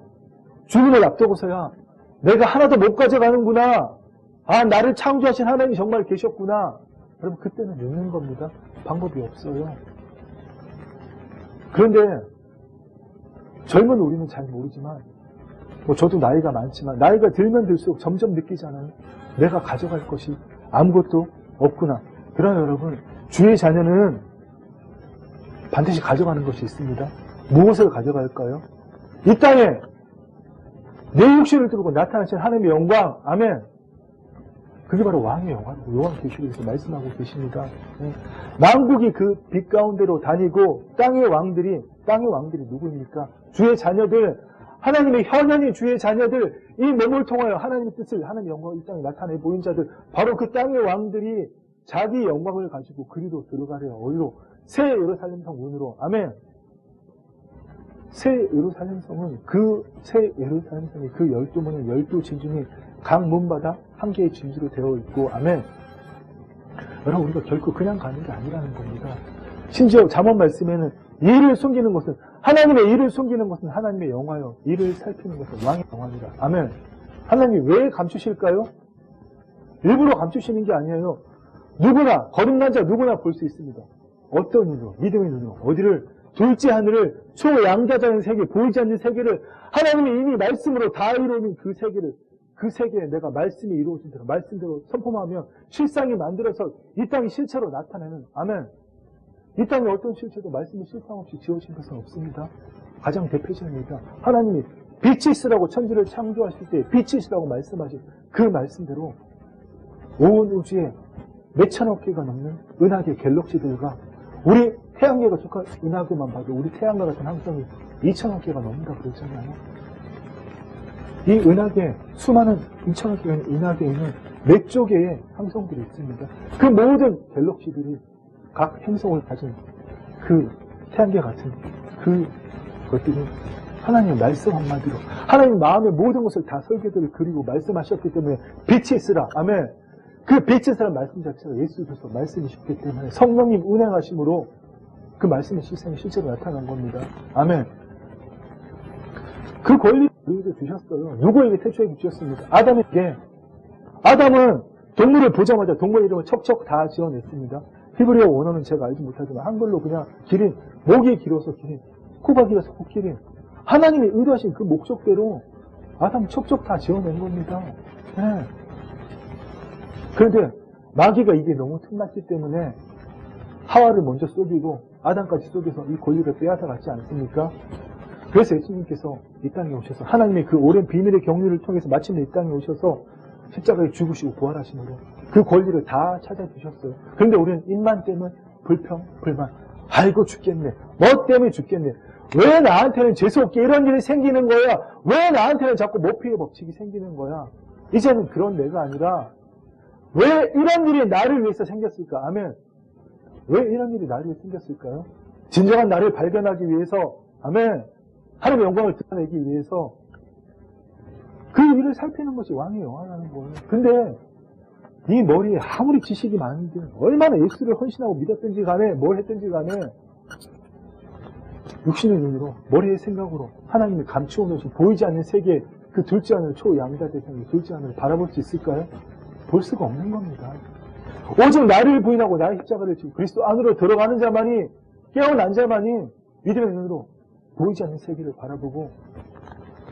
주님을 앞두고서야 내가 하나도 못 가져가는구나, 아 나를 창조하신 하나님이 정말 계셨구나, 여러분 그때는 믿는 겁니다. 방법이 없어요. 그런데 젊은 우리는 잘 모르지만, 저도 나이가 많지만 나이가 들면 들수록 점점 느끼잖아요. 내가 가져갈 것이 아무것도 없구나. 그러나 여러분, 주의 자녀는 반드시 가져가는 것이 있습니다. 무엇을 가져갈까요? 이 땅에 내 육신을 두고 나타나신 하나님의 영광, 아멘. 그게 바로 왕의 영화라고 요한계시록에서 말씀하고 계십니다. 만국이 그 빛 가운데로 다니고 땅의 왕들이 누구입니까? 주의 자녀들, 하나님의 현현이 주의 자녀들, 이 몸을 통하여 하나님의 뜻을, 하나님의 영광을 이 땅에 나타내 보인 자들, 바로 그 땅의 왕들이 자기 영광을 가지고 그리로 들어가래요. 어디로? 새 예루살렘성 문으로. 아멘. 새 예루살렘성은 새 예루살렘성이 그 12문은 12진중이 각 문마다 한 개의 진주로 되어 있고, 아멘. 여러분, 우리가 결코 그냥 가는 게 아니라는 겁니다. 심지어 잠언 말씀에는 일을 숨기는 것은, 하나님의 일을 숨기는 것은 하나님의 영화요, 일을 살피는 것은 왕의 영화니라. 아멘. 하나님이 왜 감추실까요? 일부러 감추시는 게 아니에요. 누구나, 거듭난 자 누구나 볼 수 있습니다. 어떤 눈으로, 믿음의 눈으로, 어디를, 둘째 하늘을, 초양자적인 세계, 보이지 않는 세계를, 하나님이 이미 말씀으로 다 이루어진 그 세계를, 그 세계에 내가 말씀이 이루어진 대로, 말씀대로 선포하면 실상이 만들어서 이 땅이 실체로 나타내는, 아멘. 이 땅에 어떤 실체도 말씀이 실상 없이 지어진 것은 없습니다. 가장 대표적입니다. 하나님이 빛이 있으라고 천지를 창조하실 때 빛이 있으라고 말씀하신 그 말씀대로 온 우주에 몇천억 개가 넘는 은하계 갤럭시들과 우리 태양계가 속한 은하계만 봐도 우리 태양과 같은 항성이 2천억 개가 넘는다 그랬잖아요. 이 은하계, 수많은 2천억 개의 은하계에는 몇 조개의 항성들이 있습니다. 그 모든 갤럭시들이 각 행성을 가진 그 태양계 같은 그것들이 하나님의 말씀 한마디로 하나님 마음의 모든 것을 다 설계들을 그리고 말씀하셨기 때문에 빛이 있으라. 아멘. 그 빛이 있으라 말씀 자체가 예수 그리스도 말씀이셨기 때문에 성령님 운행하심으로 그 말씀의 실상이 실제로 나타난 겁니다. 아멘. 그 권리를 우리에게 주셨어요. 누구에게 태초에 주셨습니까? 아담에게. 아담은 동물을 보자마자 동물 이름을 척척 다 지어냈습니다. 히브리어 원어는 제가 알지 못하지만 한글로 그냥 기린, 목이 길어서 기린, 코가 길어서 코기린. 하나님이 의도하신 그 목적대로 아담 척척 다 지어낸 겁니다. 네. 그런데 마귀가 이게 너무 틈났기 때문에 하와를 먼저 속이고 아담까지 속여서 이 권리를 빼앗아갔지 않습니까? 그래서 예수님께서 이 땅에 오셔서 하나님의 그 오랜 비밀의 경륜을 통해서 마침내 이 땅에 오셔서 십자가에 죽으시고 부활하심으로 그 권리를 다 찾아주셨어요. 그런데 우리는 입만 떼면 불평, 불만. 아이고 죽겠네. 뭐 때문에 죽겠네. 왜 나한테는 재수없게 이런 일이 생기는 거야? 왜 나한테는 자꾸 모피의 법칙이 생기는 거야? 이제는 그런 내가 아니라 왜 이런 일이 나를 위해서 생겼을까? 아멘. 왜 이런 일이 나를 위해서 생겼을까요? 진정한 나를 발견하기 위해서, 아멘. 하나님의 영광을 드러내기 위해서 그 일을 살피는 것이 왕의 영화라는 거예요. 근데 이 머리에 아무리 지식이 많은데 얼마나 예수를 헌신하고 믿었든지 간에 뭘 했든지 간에 육신의 눈으로 머리의 생각으로 하나님이 감추어 놓으신 보이지 않는 세계 그 둘째 하늘 초양자 대상의 둘째 하늘을 바라볼 수 있을까요? 볼 수가 없는 겁니다. 오직 나를 부인하고 나의 십자가를 지고 그리스도 안으로 들어가는 자만이 깨어난 자만이 믿음의 눈으로 보이지 않는 세계를 바라보고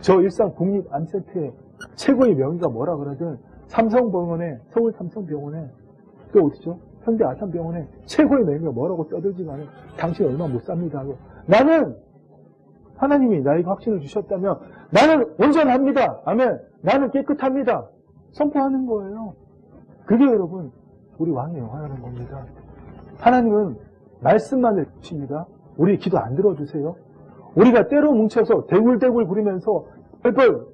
저 일산 국립암센터의 최고의 명의가 뭐라 그러든 삼성병원에 서울 삼성병원에 또 어디죠? 현대 아산병원에 최고의 명의가 뭐라고 떠들지만 당신 얼마 못 삽니다 하고 나는 하나님이 나에게 확신을 주셨다면 나는 온전합니다. 아멘. 나는 깨끗합니다. 선포하는 거예요. 그게 여러분 우리 왕의 영화라는 겁니다. 하나님은 말씀만을 주십니다. 우리 기도 안 들어주세요. 우리가 때로 뭉쳐서 대굴대굴 부리면서 뻘뻘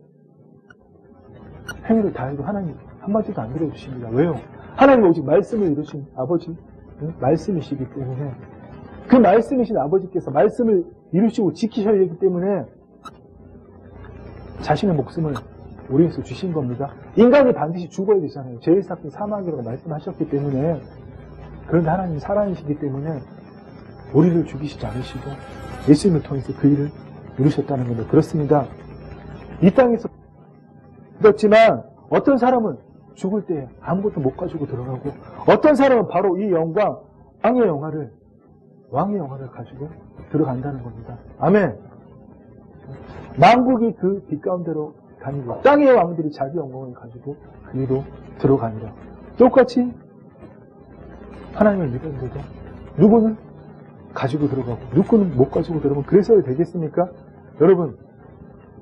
행위를 다해도 하나님 한마디도 안 들어주십니다. 왜요? 하나님은 오직 말씀을 이루신 아버지 말씀이시기 때문에 그 말씀이신 아버지께서 말씀을 이루시고 지키셔야 되기 때문에 자신의 목숨을 우리에서 주신 겁니다. 인간이 반드시 죽어야 되잖아요. 제일 삭은 사망이라고 말씀하셨기 때문에 그런데 하나님은 살아계시기 때문에 우리를 죽이시지 않으시고 예수님을 통해서 그 일을 이루셨다는 겁니다. 그렇습니다. 이 땅에서 믿었지만 어떤 사람은 죽을 때 아무것도 못 가지고 들어가고 어떤 사람은 바로 이 영광, 왕의 영화를 가지고 들어간다는 겁니다. 아멘. 만국이 그 빛 가운데로 다니고 땅의 왕들이 자기 영광을 가지고 그 위로 들어가니라. 똑같이 하나님을 믿었는데도 누구는 가지고 들어가고 누구는 못 가지고 들어가면 그래서 되겠습니까? 여러분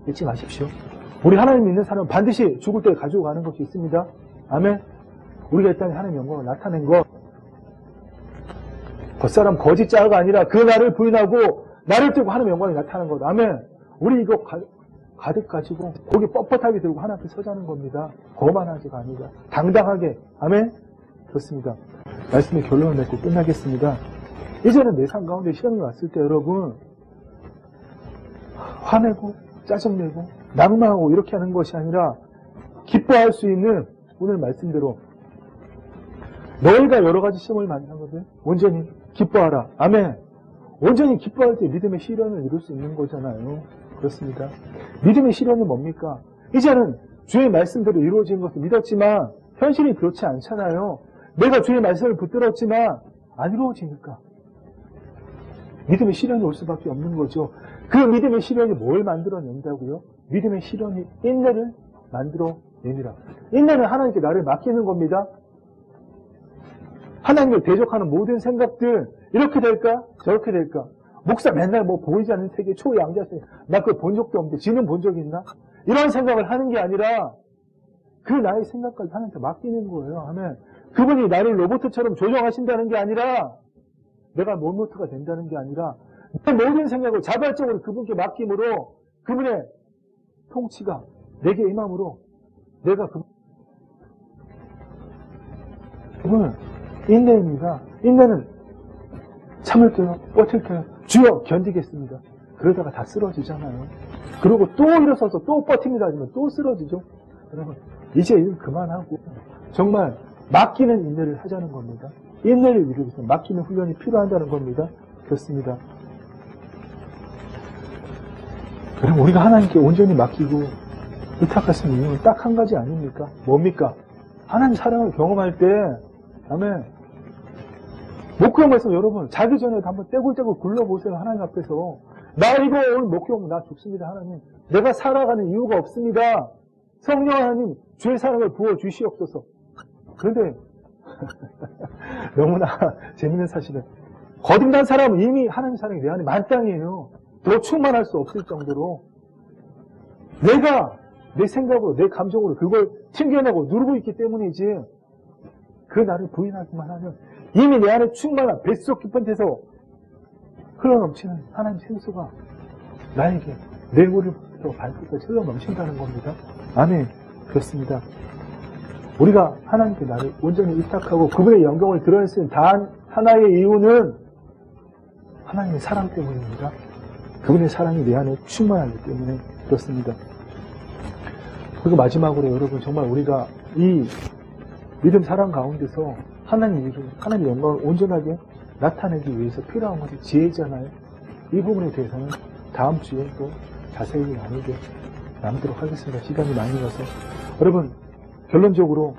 잊지 마십시오. 우리 하나님 믿는 사람은 반드시 죽을 때 가지고 가는 것이 있습니다. 아멘. 우리가 이 땅에 하나님의 영광을 나타낸 것, 겉사람 거짓 자가 아니라 그 나를 부인하고 나를 뜨고 하나님의 영광이 나타나는 것. 아멘. 우리 이거 가득 가지고 고개 뻣뻣하게 들고 하나님 앞에 서자는 겁니다. 거만하지가 아니라 당당하게. 아멘. 그렇습니다. 말씀의 결론을 맺고 끝나겠습니다. 이제는 내 삶 가운데 시험이 왔을 때 여러분 화내고 짜증내고 낙망하고 이렇게 하는 것이 아니라 기뻐할 수 있는 오늘 말씀대로 너희가 여러 가지 시험을 만나거든 온전히 기뻐하라. 아멘. 온전히 기뻐할 때 믿음의 실현을 이룰 수 있는 거잖아요. 그렇습니다. 믿음의 실현은 뭡니까? 이제는 주의 말씀대로 이루어지는 것을 믿었지만 현실이 그렇지 않잖아요. 내가 주의 말씀을 붙들었지만 안 이루어지니까 믿음의 실현이 올 수밖에 없는 거죠. 그 믿음의 실현이 뭘 만들어낸다고요? 믿음의 실현이 인내를 만들어내니라. 인내는 하나님께 나를 맡기는 겁니다. 하나님을 대적하는 모든 생각들 이렇게 될까? 저렇게 될까? 목사 맨날 뭐 보이지 않는 세계 초양자세 나 그거 본 적도 없는데 지는 본 적이 있나? 이런 생각을 하는 게 아니라 그 나의 생각까지 하나님께 맡기는 거예요. 하면 그분이 나를 로봇처럼 조정하신다는 게 아니라 내가 로봇가 된다는 게 아니라 내 모든 생각을 자발적으로 그분께 맡김으로 그분의 통치가 내게 임함으로 내가 그분은 인내입니다. 인내는 참을 때요, 버틸 때요, 주여 견디겠습니다. 그러다가 다 쓰러지잖아요. 그리고 또 일어서서 또 버팁니다 하지만 또 쓰러지죠. 여러분 이제 일 그만하고 정말 맡기는 인내를 하자는 겁니다. 인내를 이루기 위해서 맡기는 훈련이 필요하다는 겁니다. 그렇습니다. 그럼 우리가 하나님께 온전히 맡기고 의탁할 수 있는 이유는 딱 한 가지 아닙니까? 뭡니까? 하나님 사랑을 경험할 때 아멘. 목회용 말씀 여러분 자기 전에도 한번 떼굴떼굴 굴러보세요. 하나님 앞에서 나 이거 오늘 목회용 나 죽습니다. 하나님 내가 살아가는 이유가 없습니다. 성령 하나님 주의 사랑을 부어주시옵소서. 그런데 너무나 재밌는 사실은 거듭난 사람은 이미 하나님 사랑이 내 안에 만땅이에요. 더 충만할 수 없을 정도로 내가 내 생각으로 내 감정으로 그걸 튕겨내고 누르고 있기 때문이지 그 나를 부인하기만 하면 이미 내 안에 충만한 뱃속 깊은 데서 흘러넘치는 하나님 생수가 나에게 내 머리부터 발끝까지 흘러넘친다는 겁니다. 아멘. 그렇습니다. 우리가 하나님께 나를 온전히 의탁하고 그분의 영광을 드러낼 수 있는 단 하나의 이유는 하나님의 사랑 때문입니다. 그분의 사랑이 내 안에 충만하기 때문에 그렇습니다. 그리고 마지막으로 여러분 정말 우리가 이 믿음 사랑 가운데서 하나님 이름, 하나님의 영광을 온전하게 나타내기 위해서 필요한 것이 지혜잖아요. 이 부분에 대해서는 다음 주에 또 자세히 나누도록 하겠습니다. 시간이 많이 가서. 여러분 결론적으로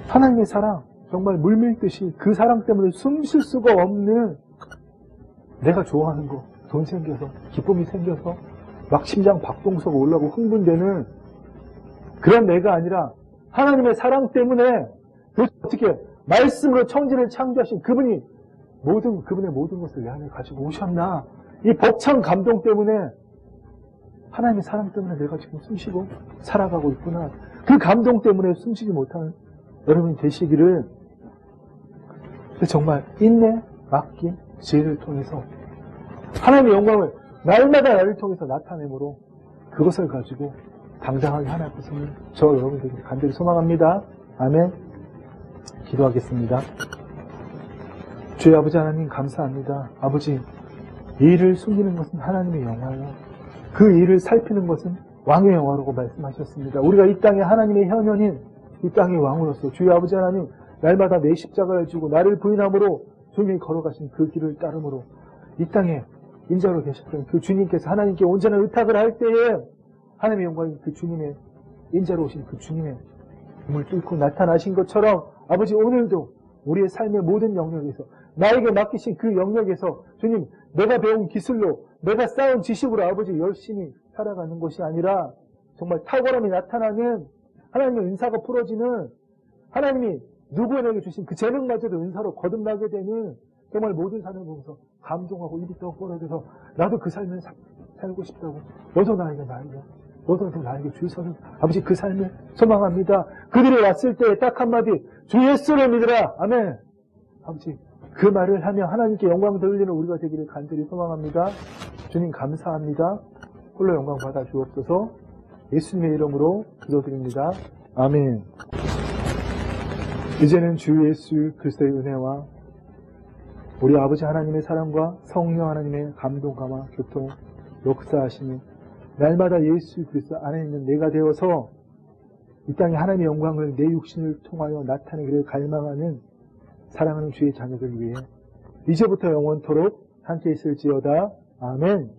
하나님의 사랑 정말 물밀듯이 그 사랑 때문에 숨 쉴 수가 없는 내가 좋아하는 거, 돈 생겨서 기쁨이 생겨서 막 심장 박동수가 올라오고 흥분되는 그런 내가 아니라 하나님의 사랑 때문에 어떻게 말씀으로 천지를 창조하신 그분이 그분의 모든 것을 내 안에 가지고 오셨나 이 벅찬 감동 때문에 하나님의 사랑 때문에 내가 지금 숨쉬고 살아가고 있구나. 그 감동 때문에 숨쉬지 못하는 여러분이 되시기를 정말 인내, 맡김, 지혜를 통해서 하나님의 영광을 날마다 나를 통해서 나타내므로 그것을 가지고 당당하게 하나님 앞에 서는 저 여러분들에게 간절히 소망합니다. 아멘. 기도하겠습니다. 주의 아버지 하나님 감사합니다. 아버지 이 일을 숨기는 것은 하나님의 영화요. 그 일을 살피는 것은 왕의 영화라고 말씀하셨습니다. 우리가 이 땅에 하나님의 현현인 이 땅의 왕으로서 주의 아버지 하나님 날마다 내 십자가를 지고 나를 부인함으로 주님이 걸어가신 그 길을 따름으로 이 땅에 인자로 계셨던 그 주님께서 하나님께 온전한 의탁을 할 때에 하나님의 영광이 그 주님의 인자로 오신 그 주님의 몸을 뚫고 나타나신 것처럼 아버지 오늘도 우리의 삶의 모든 영역에서 나에게 맡기신 그 영역에서 주님 내가 배운 기술로 내가 쌓은 지식으로 아버지 열심히 살아가는 것이 아니라 정말 탁월함이 나타나는 하나님의 은사가 풀어지는 하나님이 누구에게 주신 그 재능마저도 은사로 거듭나게 되는 정말 모든 삶을 보면서 감동하고 입이 떡 벌어져서 나도 그 삶을 살고 싶다고 너도 나에게 말이야. 너도 나에게 주 예수. 아버지 그 삶을 소망합니다. 그들이 왔을 때 딱 한마디 주 예수를 믿으라. 아멘. 아버지 그 말을 하며 하나님께 영광 돌리는 우리가 되기를 간절히 소망합니다. 주님 감사합니다. 홀로 영광 받아 주옵소서. 예수님의 이름으로 기도드립니다. 아멘. 이제는 주 예수 그리스도의 은혜와 우리 아버지 하나님의 사랑과 성령 하나님의 감동감화 교통 역사하시니 날마다 예수 그리스도 안에 있는 내가 되어서 이 땅에 하나님의 영광을 내 육신을 통하여 나타내기를 갈망하는 사랑하는 주의 자녀들 위해 이제부터 영원토록 함께 있을지어다. 아멘.